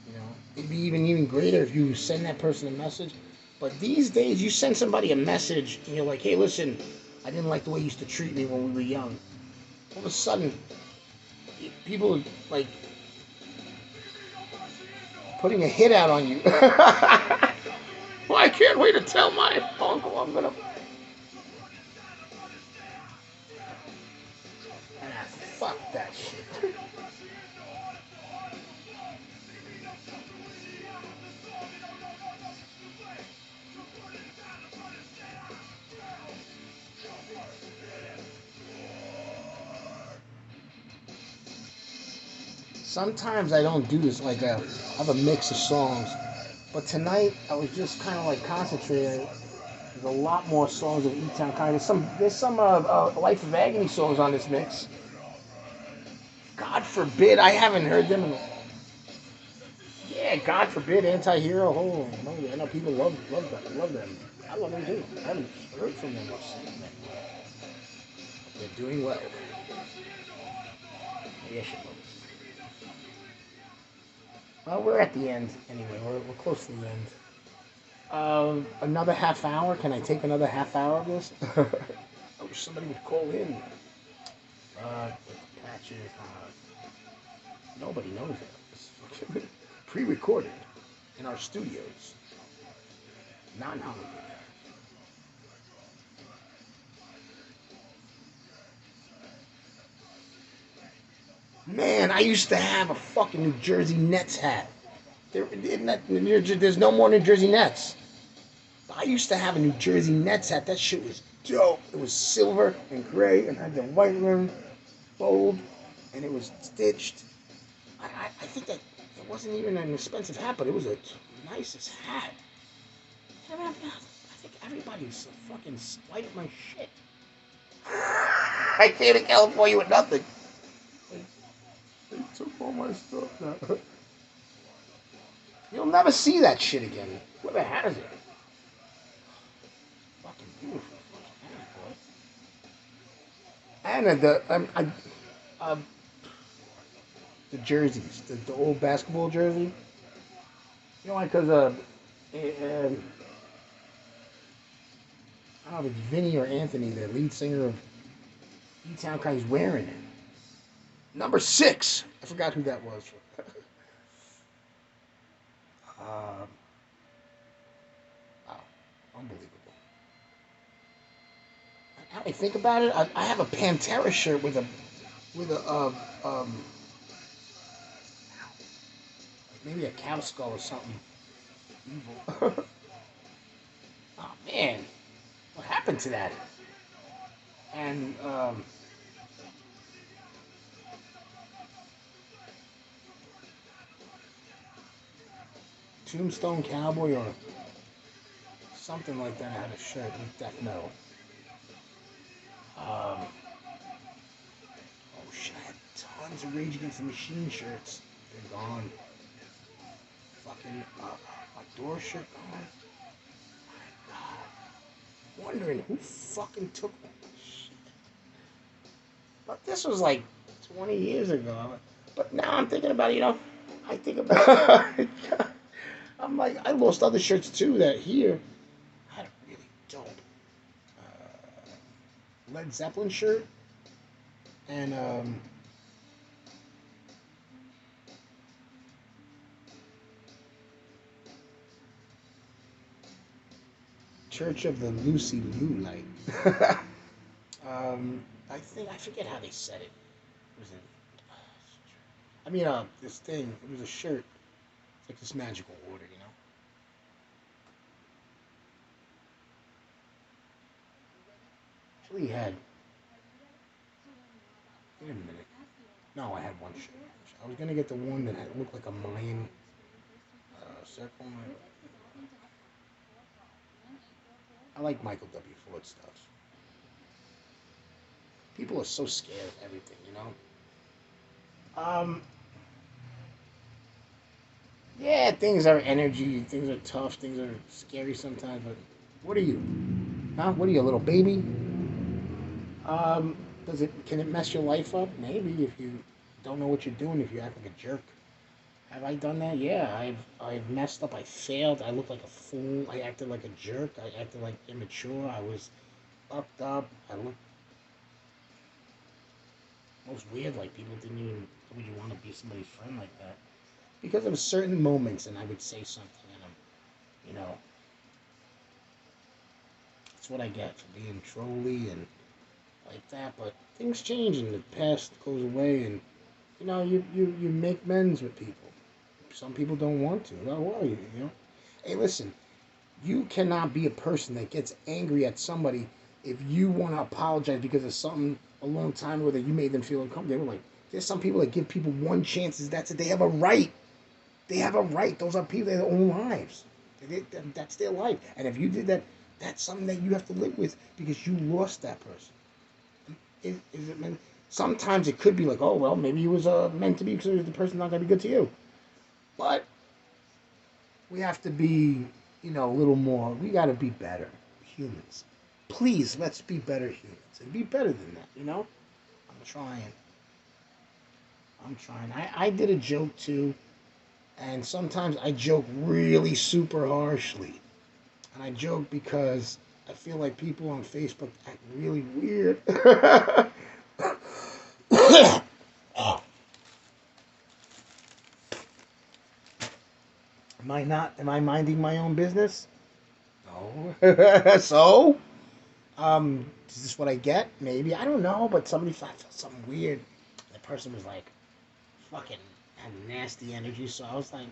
you know, it'd be even greater if you send that person a message. But these days, you send somebody a message and you're like, hey, listen, I didn't like the way you used to treat me when we were young. All of a sudden, people are like putting a hit out on you. Well, I can't wait to tell my uncle I'm gonna. Ah, fuck that shit. Sometimes I don't do this. Like I have a mix of songs, but tonight I was just kind of like concentrating. There's a lot more songs of E-Town Kind. There's some Life of Agony songs on this mix. God forbid I haven't heard them. Yeah, God forbid Anti-Hero. Oh, no, I know people love them. I love them too. I haven't heard from them or seen them. They're doing well. Yes, you know. Well, we're at the end anyway. We're close to the end. Another half hour. Can I take another half hour of this? I wish somebody would call in. Patches. Nobody knows it. Pre-recorded in our studios. Non-Hollywood. Man, I used to have a fucking New Jersey Nets hat. There's no more New Jersey Nets. I used to have a New Jersey Nets hat. That shit was dope. It was silver and gray and had the white rim, bold, and it was stitched. I think that it wasn't even an expensive hat, but it was a nicest hat. I think everybody's so fucking slight my shit. I came to California with nothing. They took all my stuff now. You'll never see that shit again. Whoever has it. Fucking beautiful. And um, the jerseys, the old basketball jersey. You know why? Because I don't know if it's Vinny or Anthony, the lead singer of E-Town Crime, is wearing it. Number 6. I forgot who that was. Wow, unbelievable. Now I think about it, I have a Pantera shirt with a maybe a cow skull or something evil. Oh man, what happened to that? And Tombstone Cowboy or something like that had a shirt with death metal. Oh shit, I had tons of Rage Against the Machine shirts. They're gone. Fucking my door shirt gone. My God. Wondering who fucking took my shit. But this was like 20 years ago. But now I'm thinking about it, I think about I'm like, I lost other shirts too that here had a really dope Led Zeppelin shirt and Church of the Lucy Lou Light. I forget how they said it. Was it? I mean, this thing. It was a shirt. It's like this magical order, Actually, had. Wait a minute. No, I had one shirt. I was gonna get the one that looked like a Mayan circle. I like Michael W. Ford stuff. People are so scared of everything, Yeah, things are energy, things are tough, things are scary sometimes, but what are you? Huh? What are you, a little baby? Um, can it mess your life up? Maybe if you don't know what you're doing, if you act like a jerk. Have I done that? Yeah, I've messed up. I failed. I looked like a fool. I acted like a jerk. I acted like immature. I was fucked up. I looked most weird. Like people didn't even. Would you want to be somebody's friend like that? Because of certain moments, and I would say something, and that's what I get for being trolly and like that. But things change, and the past goes away, and you make amends with people. Some people don't want to. Well, why? Hey, listen. You cannot be a person that gets angry at somebody if you want to apologize because of something a long time ago that you made them feel uncomfortable. Like, there's some people that give people one chance. That's it. They have a right. They have a right. Those are people that have their own lives. That's their life. And if you did that, that's something that you have to live with because you lost that person. Is it meant? Sometimes it could be like, oh well, maybe he was meant to be because the person's not gonna be good to you. But we have to be, a little more. We got to be better humans. Please, let's be better humans and be better than that. I'm trying. I did a joke too, and sometimes I joke really super harshly, and I joke because I feel like people on Facebook act really weird. Am I not? Am I minding my own business? No. So, is this what I get? Maybe I don't know. But somebody felt something weird. The person was like, fucking had nasty energy. So I was like,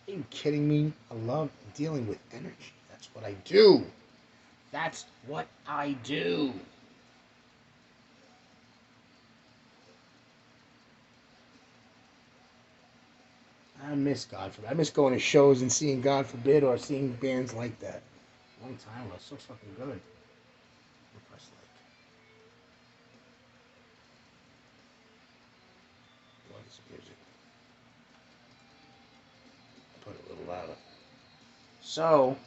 are you kidding me? I love dealing with energy. That's what I do. That's what I do. I miss God forbid. I miss going to shows and seeing God forbid or seeing bands like that. Long time ago. So fucking good. Press like. What is music? Put it a little louder. So,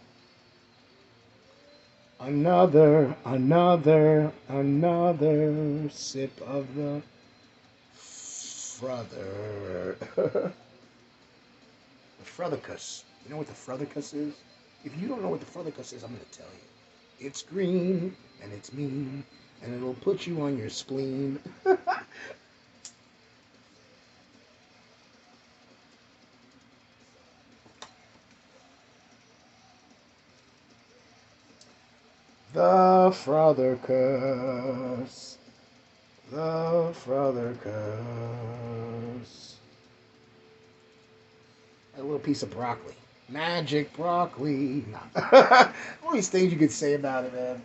another sip of the frother. The frothercus. You know what the frothercus is? If you don't know what the frothercus is, I'm going to tell you. It's green, and it's mean, and it'll put you on your spleen. The frothercus. The frothercus. A little piece of broccoli. Magic broccoli. Nah. All these things you could say about it, man.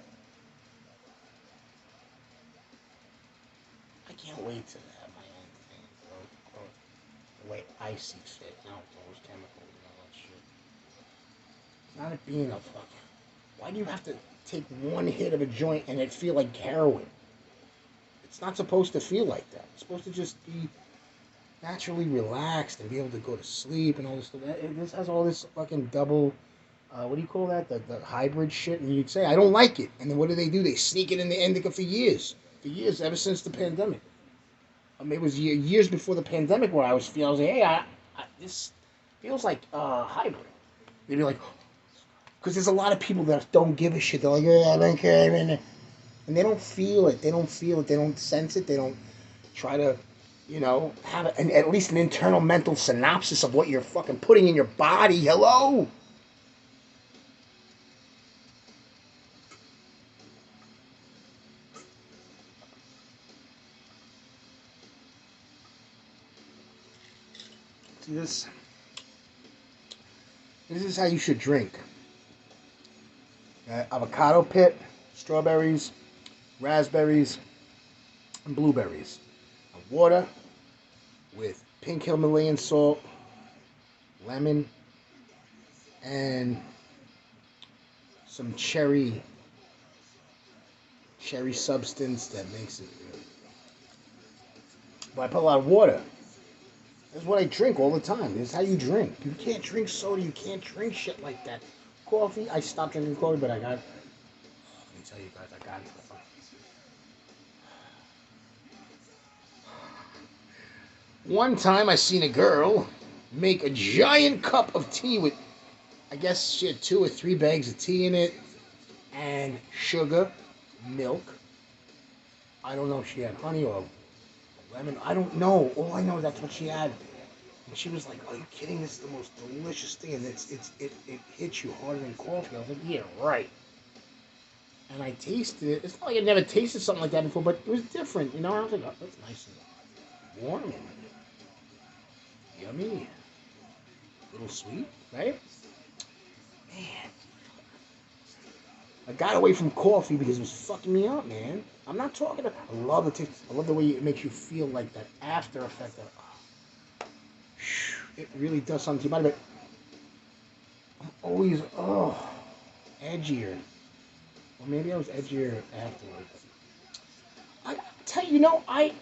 I can't wait to have my own thing, bro. The way I see fit. Not those chemicals and all that shit. It's not it being a fucking. Why do you have to take one hit of a joint and it feel like heroin? It's not supposed to feel like that. It's supposed to just be naturally relaxed and be able to go to sleep and all this stuff. This has all this fucking double, what do you call that? The hybrid shit. And you'd say, I don't like it. And then what do? They sneak it in the indica for years. For years, ever since the pandemic. I mean, it was years before the pandemic where I was like, hey, this feels like hybrid. They'd be like, because there's a lot of people that don't give a shit. They're like, yeah, I don't care. And they don't feel it. They don't feel it. They don't sense it. They don't try to, have at least an internal mental synopsis of what you're fucking putting in your body. Hello? See this? This is how you should drink. Avocado pit, strawberries, raspberries, and blueberries. Water with pink Himalayan salt, lemon, and some cherry substance that makes it good. But I put a lot of water. That's what I drink all the time. This is how you drink. You can't drink soda. You can't drink shit like that. Coffee, I stopped drinking coffee, but let me tell you guys, I got it. One time I seen a girl make a giant cup of tea with, I guess she had 2 or 3 bags of tea in it, and sugar, milk. I don't know if she had honey or lemon. I don't know. All I know is that's what she had. And she was like, "Are you kidding? This is the most delicious thing, and it hits you harder than coffee." I was like, "Yeah, right." And I tasted it. It's not like I'd never tasted something like that before, but it was different, I was like, "Oh, that's nice and warm and yummy, a little sweet, right?" Man, I got away from coffee because it was fucking me up, man. I'm not talking. I love the taste. I love the way it makes you feel like that after effect of. It really does something to your body, but I'm always, edgier. Or maybe I was edgier afterwards. I tell you, I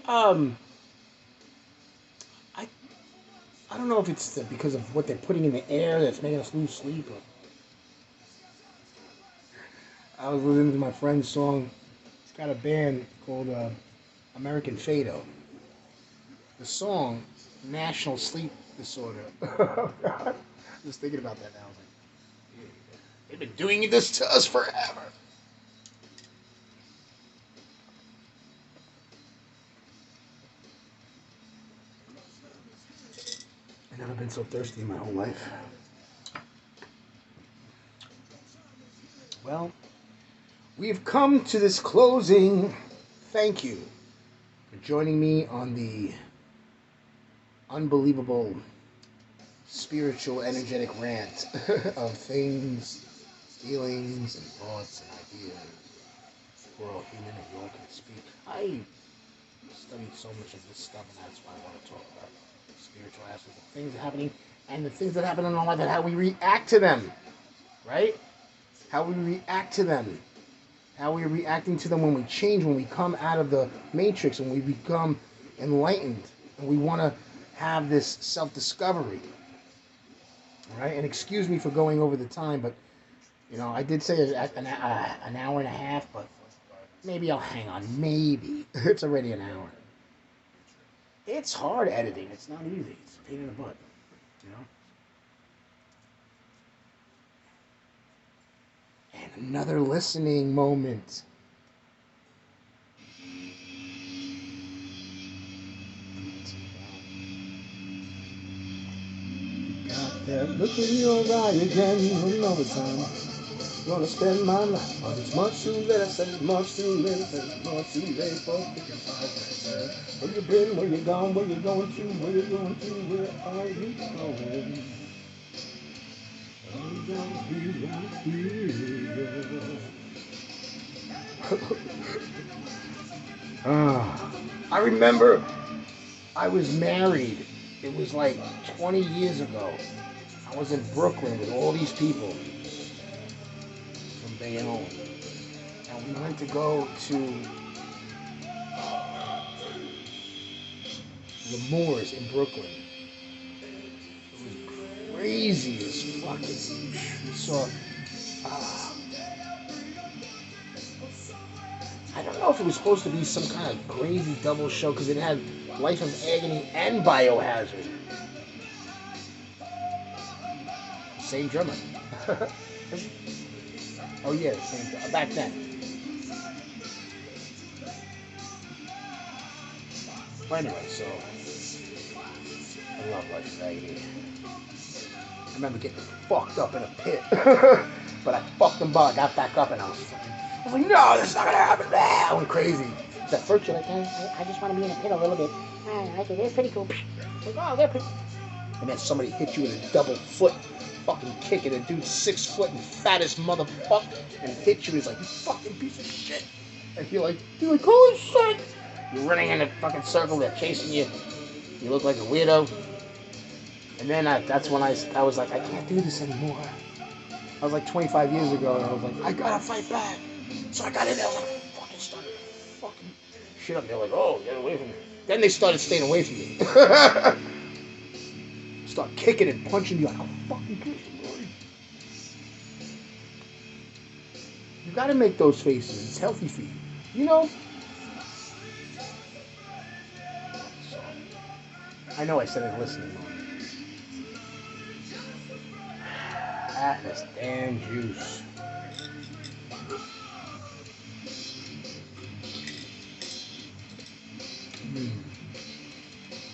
don't know if it's because of what they're putting in the air that's making us lose sleep. Or I was listening to my friend's song. He's got a band called American Fado. The song, National Sleep Disorder. Oh, God. Just thinking about that now. I was like, yeah, they've been doing this to us forever. I've never been so thirsty in my whole life. Well, we've come to this closing. Thank you for joining me on the unbelievable spiritual, energetic rant of things, feelings, and thoughts and ideas. We're all human and we all can speak. I studied so much of this stuff, and that's why I want to talk about spiritual aspects of things happening and the things that happen in our life and how we react to them, right? how we react to them, how we're reacting to them when we change, when we come out of the matrix, and we become enlightened, and we want to have this self-discovery. All right, and excuse me for going over the time, but I did say an hour and a half, but maybe I'll hang on. Maybe it's already an hour. It's hard editing. It's not easy. It's a pain in the butt. And another listening moment. Got that look in your eye again another time. Gonna spend my life, but it's much too late. I said it's much too late. I said it's much too late for 55. Where you been? Where you gone? Where you going to? Where you going to? Where are you going? I'm gonna be right here. I remember I was married. It was like 20 years ago. I was in Brooklyn with all these people from Bayonne. And we went to go to the Moors in Brooklyn. It was crazy as fucking. We saw. I don't know if it was supposed to be some kind of crazy double show because it had Life of Agony and Biohazard. Same drummer. Oh yeah, same drummer. Back then. But anyway, so I love Life of Agony. I remember getting fucked up in a pit, but I fucked them up. I got back up and I was like, no, that's not gonna happen. I went crazy. That first you're like, I just want to be in a pit a little bit. I said, they're pretty cool. Like, oh, they're pretty. And then somebody hit you with a double foot fucking kick, and a dude's 6 foot and fattest motherfucker, and hit you. He's like, you fucking piece of shit. And you're like, holy shit. You're running in a fucking circle. They're chasing you. You look like a weirdo. And then that's when I was like, I can't do this anymore. I was like 25 years ago, and I was like, I gotta fight back. So I got in there, I was like, fucking started fucking shit up. They're like, oh, get away from me. Then they started staying away from me. Start kicking and punching you like a fucking person. You gotta make those faces. It's healthy for you. You know? So, I know I said it listening. Ah, this damn juice.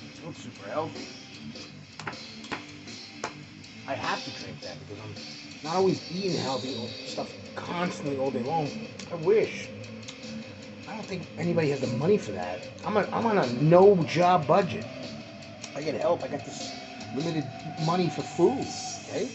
It's not super healthy. I have to drink that because I'm not always eating healthy stuff constantly all day long. I wish. I don't think anybody has the money for that. I'm on a no job budget. I get help. I got this limited money for food. Okay.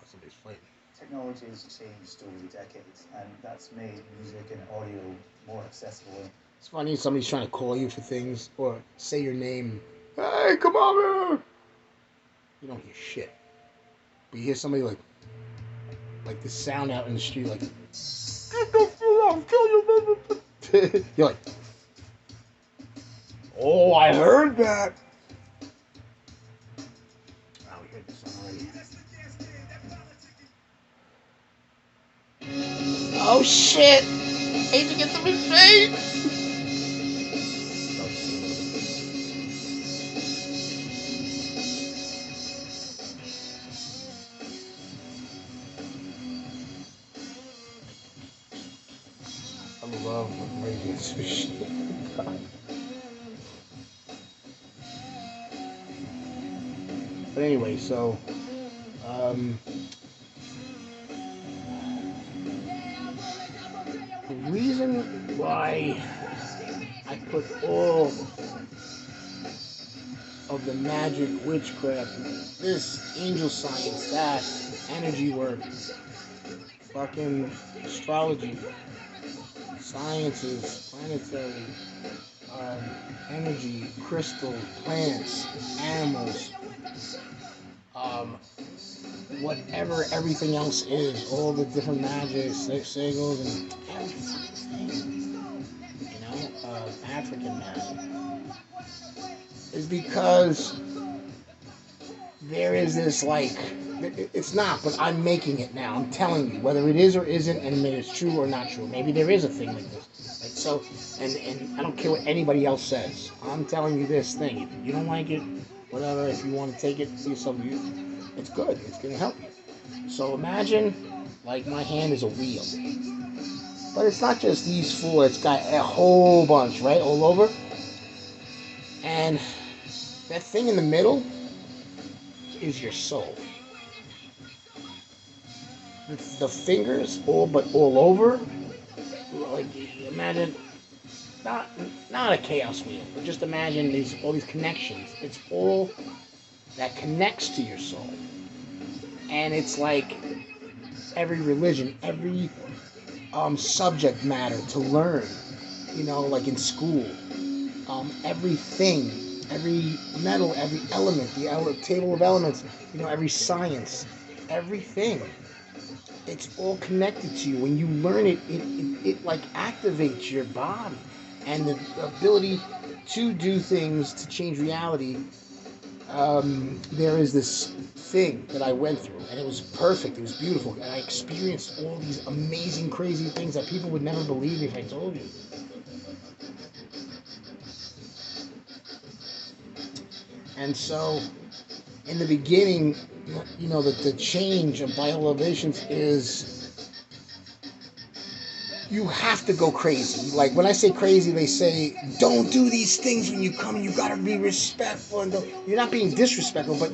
Somebody's fighting. Technology has changed over the decades, and that's made music and audio more accessible. It's funny, somebody's trying to call you for things or say your name. Hey, come over here! You don't hear shit. But you hear somebody like this sound out in the street, like, get the fuck out, kill you, baby. You're like, oh, I heard that. Oh, we heard this song already. Oh shit! Hate to get them in face! I love radio shit. But anyway, so the reason why I put all of the magic, witchcraft, this angel science, that energy work, fucking astrology, sciences, planetary, energy, crystals, plants, animals, um, whatever everything else is, all the different magics, sigils, and every fucking thing, African magic, is because there is this, like, it's not, but I'm making it now. I'm telling you whether it is or isn't, and maybe it's true or not true. Maybe there is a thing like this. Like, so, and I don't care what anybody else says. I'm telling you this thing. If you don't like it, whatever. If you want to take it for yourself, it's good. It's gonna help you. So imagine, like, my hand is a wheel, but it's not just these four. It's got a whole bunch, right, all over, and that thing in the middle is your soul. The fingers, all over, like, imagine not a chaos wheel, but just imagine all these connections. It's all that connects to your soul, and it's like every religion, every subject matter to learn, like in school, everything, every metal, every element, the table of elements, every science, everything. It's all connected to you. When you learn it, it like activates your body, and the ability to do things to change reality. There is this thing that I went through, and it was perfect. It was beautiful, and I experienced all these amazing, crazy things that people would never believe if I told you. And so, in the beginning, the change of Bioelevations is you have to go crazy. Like, when I say crazy, they say, don't do these things when you come. You gotta be respectful. And you're not being disrespectful, but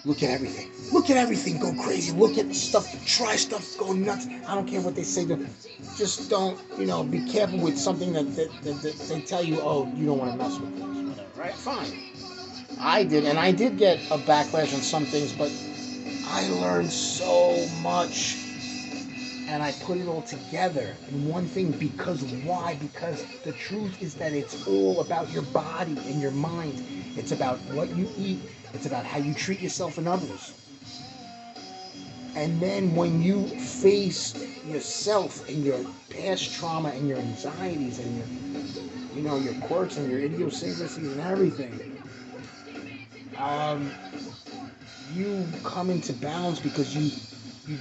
look at everything. Look at everything. Go crazy. Look at stuff. Try stuff. Go nuts. I don't care what they say. Just don't, be careful with something that they tell you, oh, you don't want to mess with this. Whatever, right? Fine. I did get a backlash on some things, but I learned so much, and I put it all together in one thing. Because why? Because the truth is that it's all about your body and your mind. It's about what you eat. It's about how you treat yourself and others. And then when you face yourself and your past trauma and your anxieties and your quirks and your idiosyncrasies and everything, you come into balance because you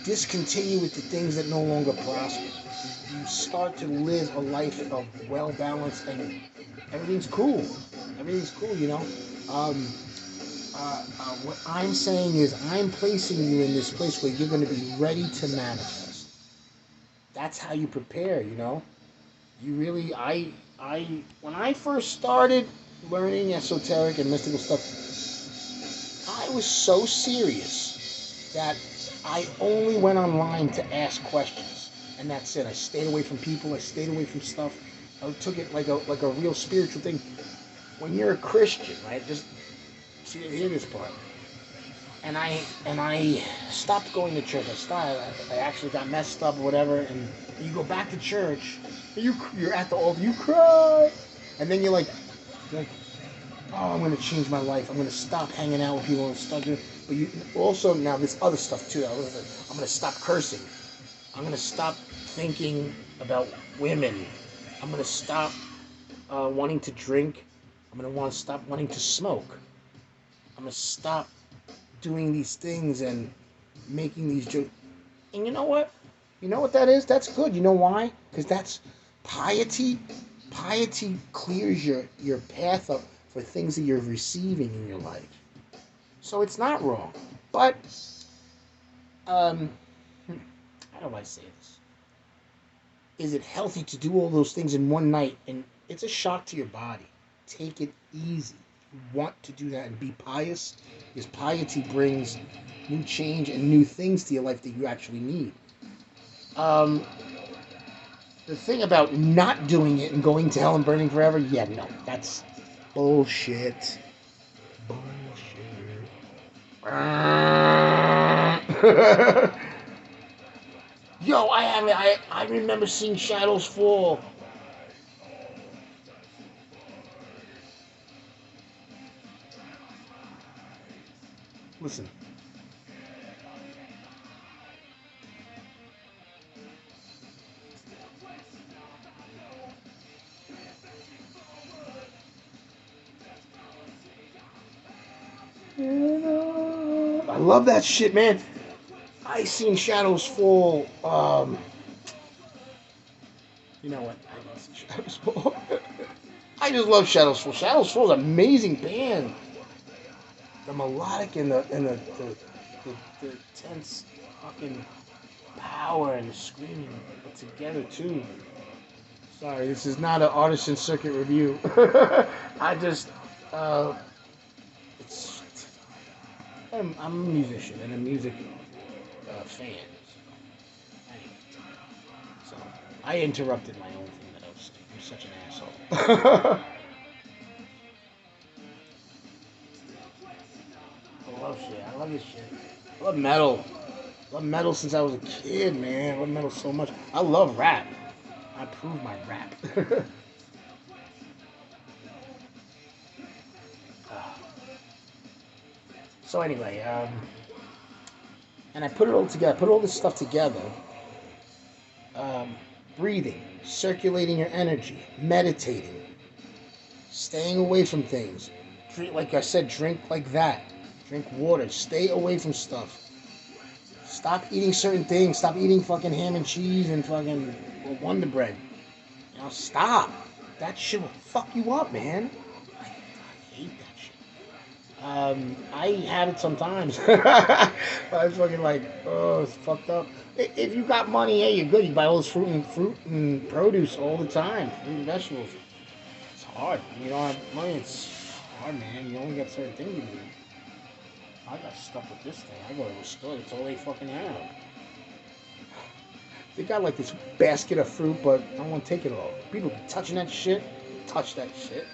discontinue with the things that no longer prosper. You start to live a life of well balance, and everything's cool. Everything's cool, what I'm saying is I'm placing you in this place where you're going to be ready to manifest. That's how you prepare, You really, when I first started learning esoteric and mystical stuff, I was so serious that I only went online to ask questions, and that's it. I stayed away from people. I stayed away from stuff. I took it like a real spiritual thing. When you're a Christian, right? Just hear this part. And I stopped going to church. I actually got messed up or whatever. And you go back to church. You're at the altar. You cry, and then you're like, oh, I'm going to change my life. I'm going to stop hanging out with people and start doing. But you also, now this other stuff too. I'm going to stop cursing. I'm going to stop thinking about women. I'm going to stop wanting to drink. I'm going to stop wanting to smoke. I'm going to stop doing these things and making these jokes. And you know what? You know what that is? That's good. You know why? Because that's piety. Piety clears your path up for things that you're receiving in your life. So it's not wrong. But, how do I say this? Is it healthy to do all those things in one night? And it's a shock to your body. Take it easy. You want to do that and be pious, because piety brings new change and new things to your life that you actually need. The thing about not doing it and going to hell and burning forever, yeah, no, that's bullshit. Bullshit. Yo, I remember seeing shadows fall. Listen, love that shit, man. I seen Shadows Fall. You know what? I love Shadows Fall. I just love Shadows Fall. Shadows Fall is an amazing band. The melodic and the tense fucking power and the screaming put together too. Sorry, this is not an artisan circuit review. I just, it's, I'm a musician and a music fan. So I interrupted my own thing that I was saying. I'm such an asshole. I love shit. I love this shit. I love metal. I love metal since I was a kid, man. I love metal so much. I love rap. I prove my rap. So anyway, and I put it all together. Put all this stuff together. Breathing, circulating your energy, meditating, staying away from things. Like I said, drink like that. Drink water. Stay away from stuff. Stop eating certain things. Stop eating fucking ham and cheese and fucking Wonder Bread. You know, stop. That shit will fuck you up, man. I hate that shit. I have it sometimes. I fucking like, oh, it's fucked up. If you got money, hey, you're good. You buy all this fruit and produce all the time. Fruit and vegetables. It's hard. You don't have money. It's hard, man. You only got certain things to do. I got stuck with this thing. I go to the store. That's all they fucking have. They got like this basket of fruit, but I don't want to take it all. People be touching that shit. Touch that shit.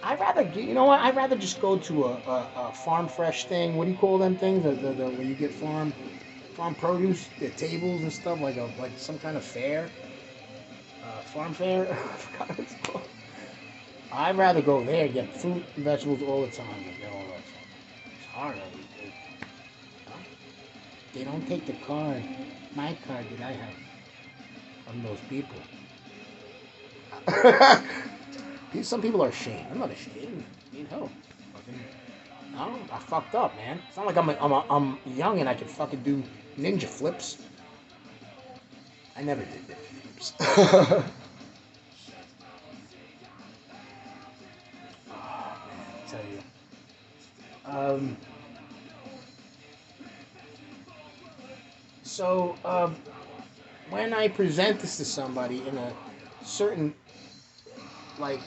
I'd rather, you know what? I'd rather just go to a farm fresh thing. What do you call them things? Where you get farm produce, the tables and stuff, like some kind of fair, farm fair. I forgot what it's called. I'd rather go there and get fruit and vegetables all the time. It's hard. They don't take the card, my card that I have from those people. Some people are ashamed. I'm not ashamed. I mean, hell, I fucked up, man. It's not like I'm young and I can fucking do ninja flips. I never did ninja flips. Tell you. So, when I present this to somebody in a certain, like,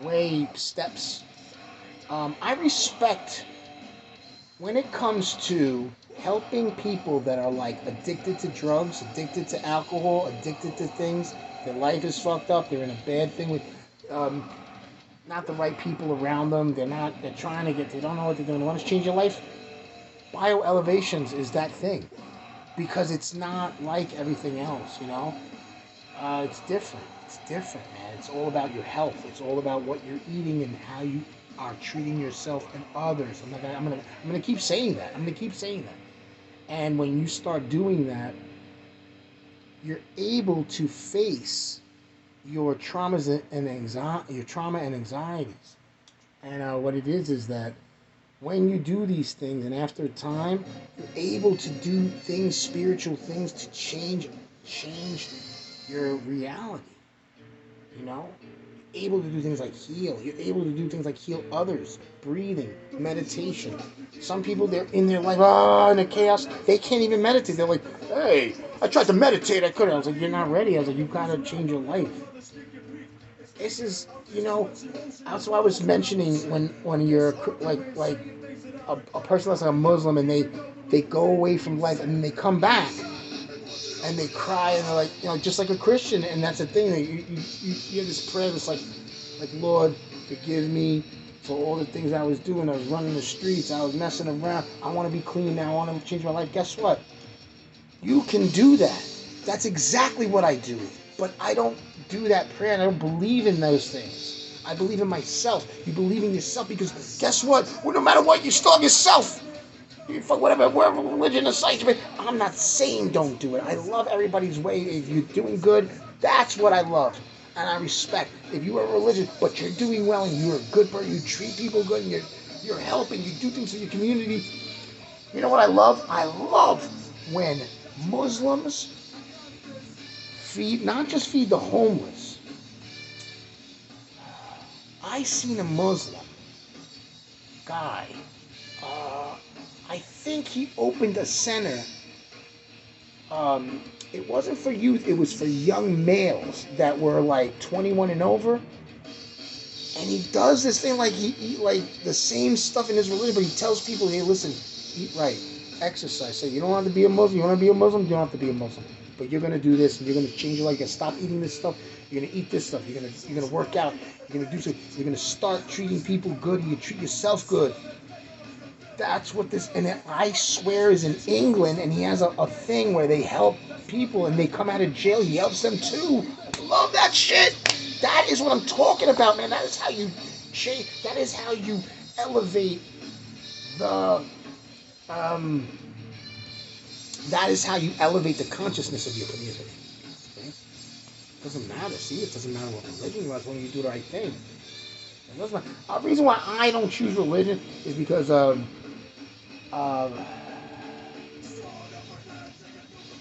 way, steps, I respect when it comes to helping people that are, like, addicted to drugs, addicted to alcohol, addicted to things, their life is fucked up, they're in a bad thing with, not the right people around them, they're trying to they don't know what they're doing, they want to change their life. Bioelevations is that thing. Because it's not like everything else, you know? It's different. It's different, man. It's all about your health. It's all about what you're eating and how you are treating yourself and others. I'm gonna keep saying that. I'm gonna keep saying that. And when you start doing that, you're able to face your traumas and anxieties. And what it is that when you do these things, and after a time, you're able to do things, spiritual things, to change your reality. You know? You're able to do things like heal. You're able to do things like heal others. Breathing, meditation. Some people, they're in their life, in the chaos. They can't even meditate. They're like, hey, I tried to meditate, I couldn't. I was like, you're not ready. I was like, you gotta change your life. This is, you know, that's what I was mentioning when you're like a person that's like a Muslim and they go away from life and then they come back and they cry and they're like, you know, just like a Christian. And that's the thing, that you hear this prayer that's like Lord, forgive me for all the things I was doing. I was running the streets, I was messing around, I want to be clean now, I want to change my life. Guess what? You can do that. That's exactly what I do. But I don't do that prayer, and I don't believe in those things. I believe in myself. You believe in yourself because guess what? Well, no matter what, you start yourself. You fuck whatever religion or science. I'm not saying don't do it. I love everybody's way. If you're doing good, that's what I love. And I respect. If you are religious, but you're doing well and you're a good person, you treat people good, and you're helping, you do things in your community. You know what I love? I love when Muslims feed, not just feed the homeless. I seen a Muslim guy. I think he opened a center. It wasn't for youth, it was for young males that were like 21 and over. And he does this thing like he eat like the same stuff in his religion, but he tells people, hey, listen, eat right, exercise. Say you don't have to be a Muslim. You want to be a Muslim? You don't have to be a Muslim. But you're gonna do this, and you're gonna change your life. You're gonna stop eating this stuff. You're gonna eat this stuff. You're gonna work out. You're gonna do so. You're gonna start treating people good, and you treat yourself good. That's what this, and I swear is in England, and he has a thing where they help people, and they come out of jail. He helps them too. Love that shit. That is what I'm talking about, man. That is how you change. That is how you elevate the. That is how you elevate the consciousness of your community. Okay? It doesn't matter. See, it doesn't matter what religion you are as long as you do the right thing. It doesn't matter. The reason why I don't choose religion is because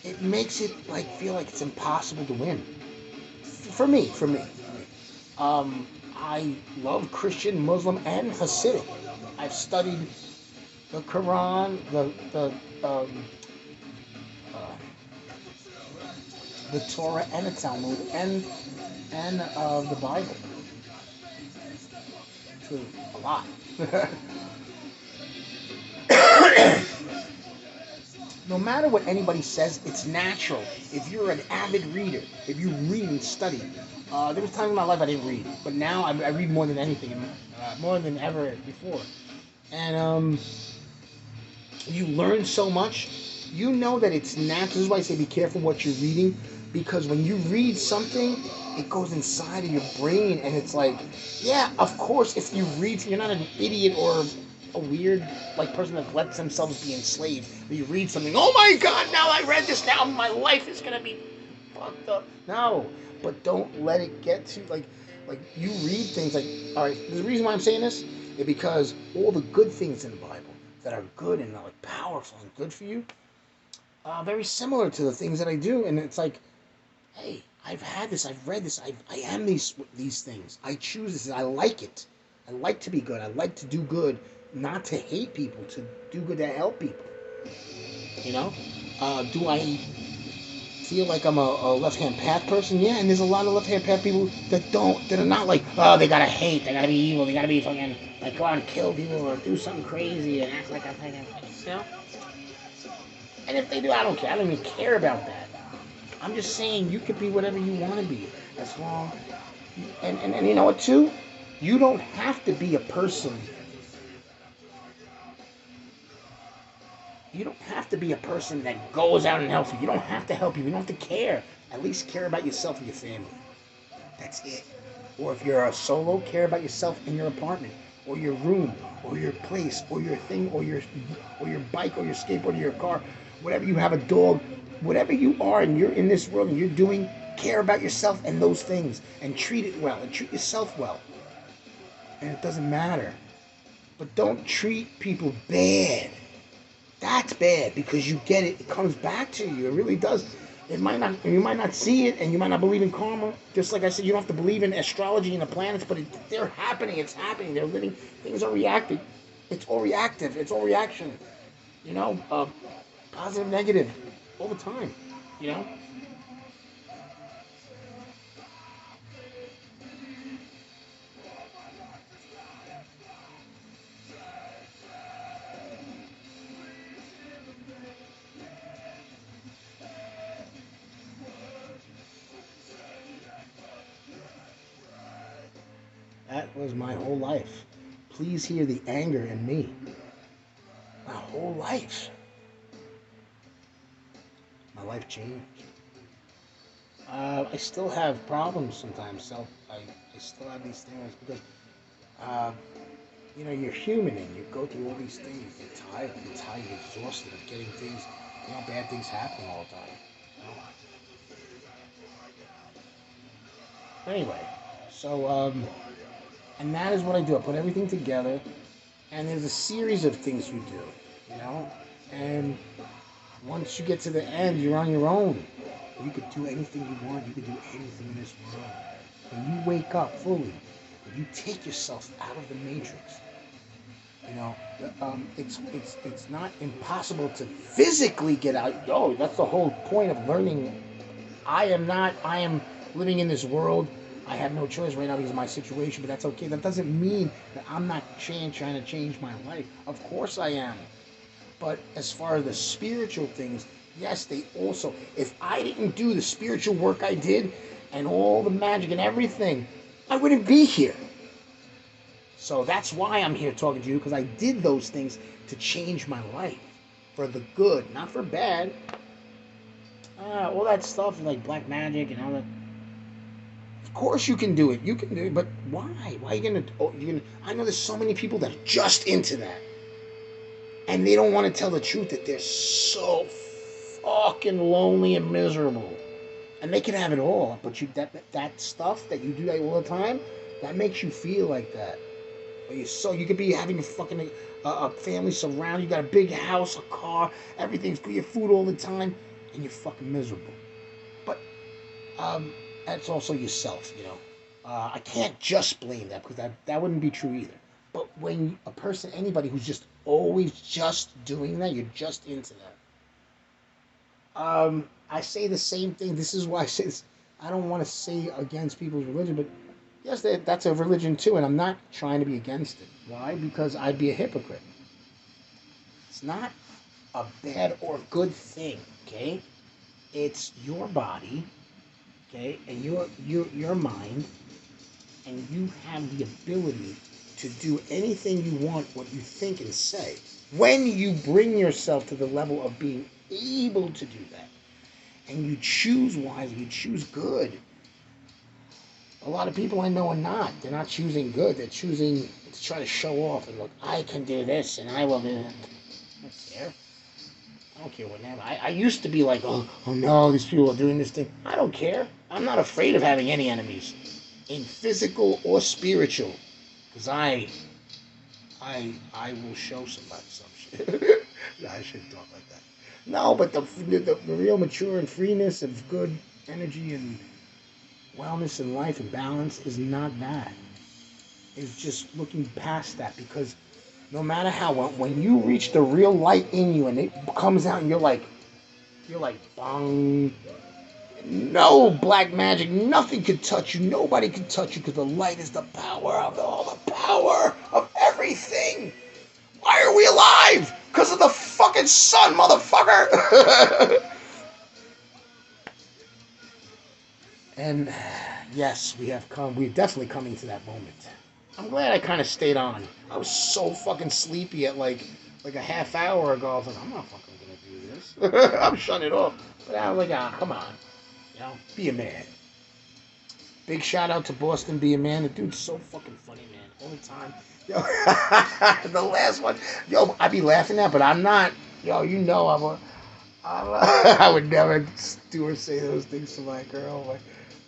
it makes it like feel like it's impossible to win. For me. I love Christian, Muslim, and Hasidic. I've studied the Quran, the Torah, and the Talmud, and the Bible. Too, a lot. No matter what anybody says, it's natural. If you're an avid reader, if you read and study, there was times in my life I didn't read, but now I read more than anything, more than ever before. And you learn so much. You know that it's natural. This is why I say be careful what you're reading, because when you read something, it goes inside of your brain, and it's like, yeah, of course, if you read, you're not an idiot or a weird person that lets themselves be enslaved. But you read something, oh my God, now I read this, now my life is gonna be fucked up. No, but don't let it get to like you read things like, all right, the reason why I'm saying this is because all the good things in the Bible that are good and like powerful and good for you are very similar to the things that I do, and it's like, hey, I've had this, I've read this, I am these things. I choose this, I like it. I like to be good. I like to do good, not to hate people, to do good to help people. You know? Do I feel like I'm a left-hand path person? Yeah, and there's a lot of left-hand path people that are not like, oh, they gotta hate, they gotta be evil, they gotta be fucking, like, go out and kill people or do something crazy and act like I'm fucking, you know? And if they do, I don't care. I don't even care about that. I'm just saying you could be whatever you want to be, as long, and you know what too? You don't have to be a person. You don't have to be a person that goes out and helps you. You don't have to help you. You don't have to care. At least care about yourself and your family. That's it. Or if you're a solo, care about yourself in your apartment, or your room, or your place, or your thing, or your bike, or your skateboard, or your car, whatever you have, a dog, whatever you are, and you're in this world and you're doing, care about yourself and those things, and treat it well, and treat yourself well. And it doesn't matter. But don't treat people bad. That's bad, because you get it. It comes back to you. It really does. You might not see it, and you might not believe in karma. Just like I said, you don't have to believe in astrology and the planets, but they're happening. It's happening. They're living. Things are reacting. It's all reactive. It's all reaction. You know, positive, negative, all the time. You know. That was my whole life. Please hear the anger in me. My whole life. My life changed. I still have problems sometimes, so I still have these things because, you know, you're human and you go through all these things. You're tired, you're exhausted of getting things, you know, bad things happening all the time. You know? Anyway, so, and that is what I do. I put everything together, And there's a series of things you do, you know? And once you get to the end, you're on your own. You could do anything you want. You could do anything in this world. When you wake up fully, when you take yourself out of the matrix, you know, it's not impossible to physically get out. Oh, that's the whole point of learning. I am living in this world. I have no choice right now because of my situation, but that's okay. That doesn't mean that I'm not trying to change my life. Of course I am. But as far as the spiritual things, yes, they also, if I didn't do the spiritual work I did and all the magic and everything, I wouldn't be here. So that's why I'm here talking to you, because I did those things to change my life for the good, not for bad. All that stuff like black magic and all that. Of course you can do it. You can do it, but why? Why are you gonna? Oh, I know there's so many people that are just into that, and they don't want to tell the truth that they're so fucking lonely and miserable, and they can have it all. But that stuff that you do that all the time, that makes you feel like that. You could be having a family surround you, got a big house, a car, everything's good, your food all the time, and you're fucking miserable. But that's also yourself, you know. I can't just blame that because that wouldn't be true either. But when a person, anybody who's just always just doing that, you're just into that. I say the same thing. This is why I say this. I don't want to say against people's religion, but yes, that's a religion too, and I'm not trying to be against it. Why? Because I'd be a hypocrite. It's not a bad or good thing, okay? It's your body, okay, and your mind, and you have the ability to do anything you want, what you think and say. When you bring yourself to the level of being able to do that, and you choose wisely, you choose good. A lot of people I know are not. They're not choosing good. They're choosing to try to show off and look, I can do this and I will do that. I don't care. I don't care what now. I used to be like, oh no, these people are doing this thing. I don't care. I'm not afraid of having any enemies, in physical or spiritual, because I will show somebody some shit. No, I shouldn't talk like that. No, but the real mature and freeness of good energy and wellness and life and balance is not that. It's just looking past that, because no matter how, when you reach the real light in you and it comes out and you're like bong, no black magic, nothing could touch you, nobody can touch you, because the light is the power of all the power of everything. Why are we alive? Because of the fucking sun, motherfucker. And yes, we're definitely coming to that moment. I'm glad I kind of stayed on. I was so fucking sleepy at like a half hour ago. I was like, I'm not fucking gonna do this. I'm shutting it off. But I was like, come on. You know, be a man. Big shout out to Boston, be a man. The dude's so fucking funny, man. All the time. Yo, the last one. Yo, I be laughing at, but I'm not. Yo, you know I would never do or say those things to my girl,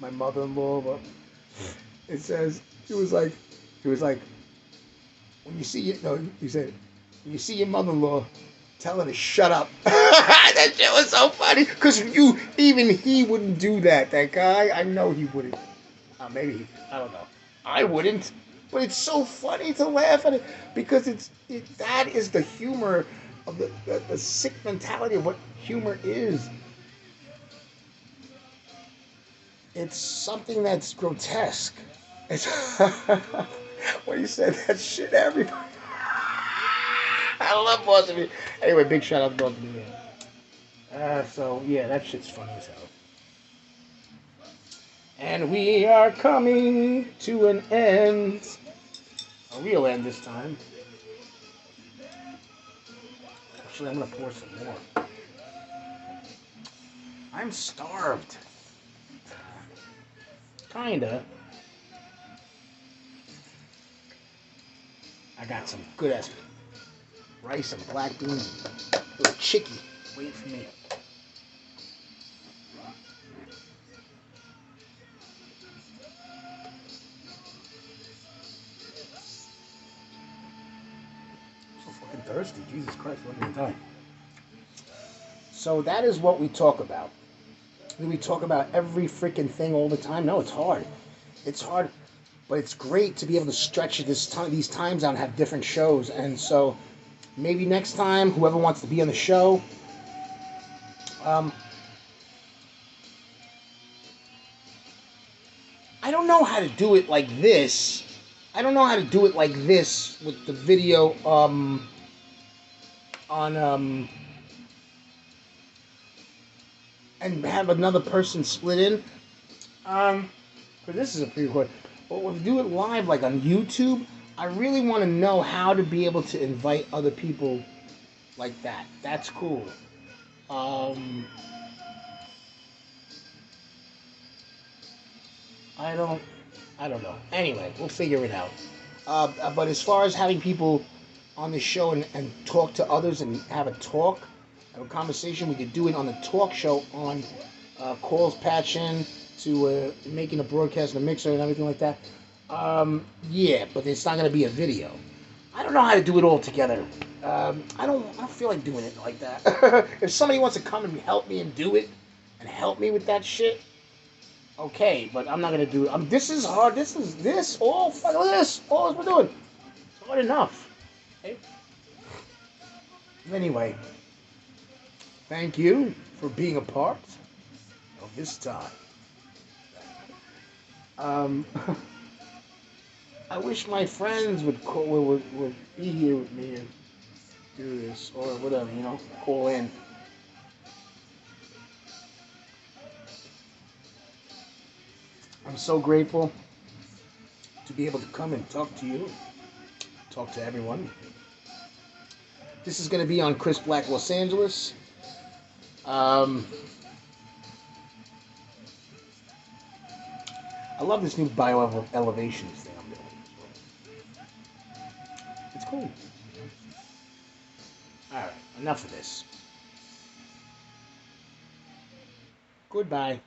my mother-in-law. But it was like, when you see he said, when you see your mother-in-law, tell her to shut up. That shit was so funny, because even he wouldn't do that. That guy, I know he wouldn't. Maybe, I don't know. I wouldn't. But it's so funny to laugh at it, because that is the humor of the sick mentality of what humor is. It's something that's grotesque. It's when you said that shit, everybody. I love both of you. Anyway, big shout out to both of you. So yeah, that shit's funny as hell. And we are coming to an end. A real end this time. Actually, I'm gonna pour some more. I'm starved. Kinda. I got some good ass rice and black beans. Little chickie waiting for me. thirsty. Jesus Christ, let me die. So that is what we talk about. Do we talk about every freaking thing all the time? No, it's hard. It's hard, but it's great to be able to stretch these times out and have different shows. And so maybe next time, whoever wants to be on the show, I don't know how to do it like this. I don't know how to do it like this with the video on and have another person split in. But this is a pre-record. But when we do it live, like on YouTube, I really want to know how to be able to invite other people like that. That's cool. I don't know. Anyway, we'll figure it out. But as far as having people on the show and talk to others and have a conversation, we could do it on the talk show on calls patch in to making a broadcast and a mixer and everything like that. Yeah, but it's not going to be a video. I don't know how to do it all together. I don't feel like doing it like that. If somebody wants to come and help me and do it and help me with that shit, okay, but I'm not gonna do it. This is hard. This. Oh, fuck, look at this. All we're doing. It's hard enough. Okay. Anyway, thank you for being a part of this time. I wish my friends would be here with me and do this or whatever, call in. I'm so grateful to be able to come and talk to you, talk to everyone. This is going to be on Cris Blakk Los Angeles. I love this new Bioelevations thing I'm doing. It's cool. Alright, enough of this. Goodbye.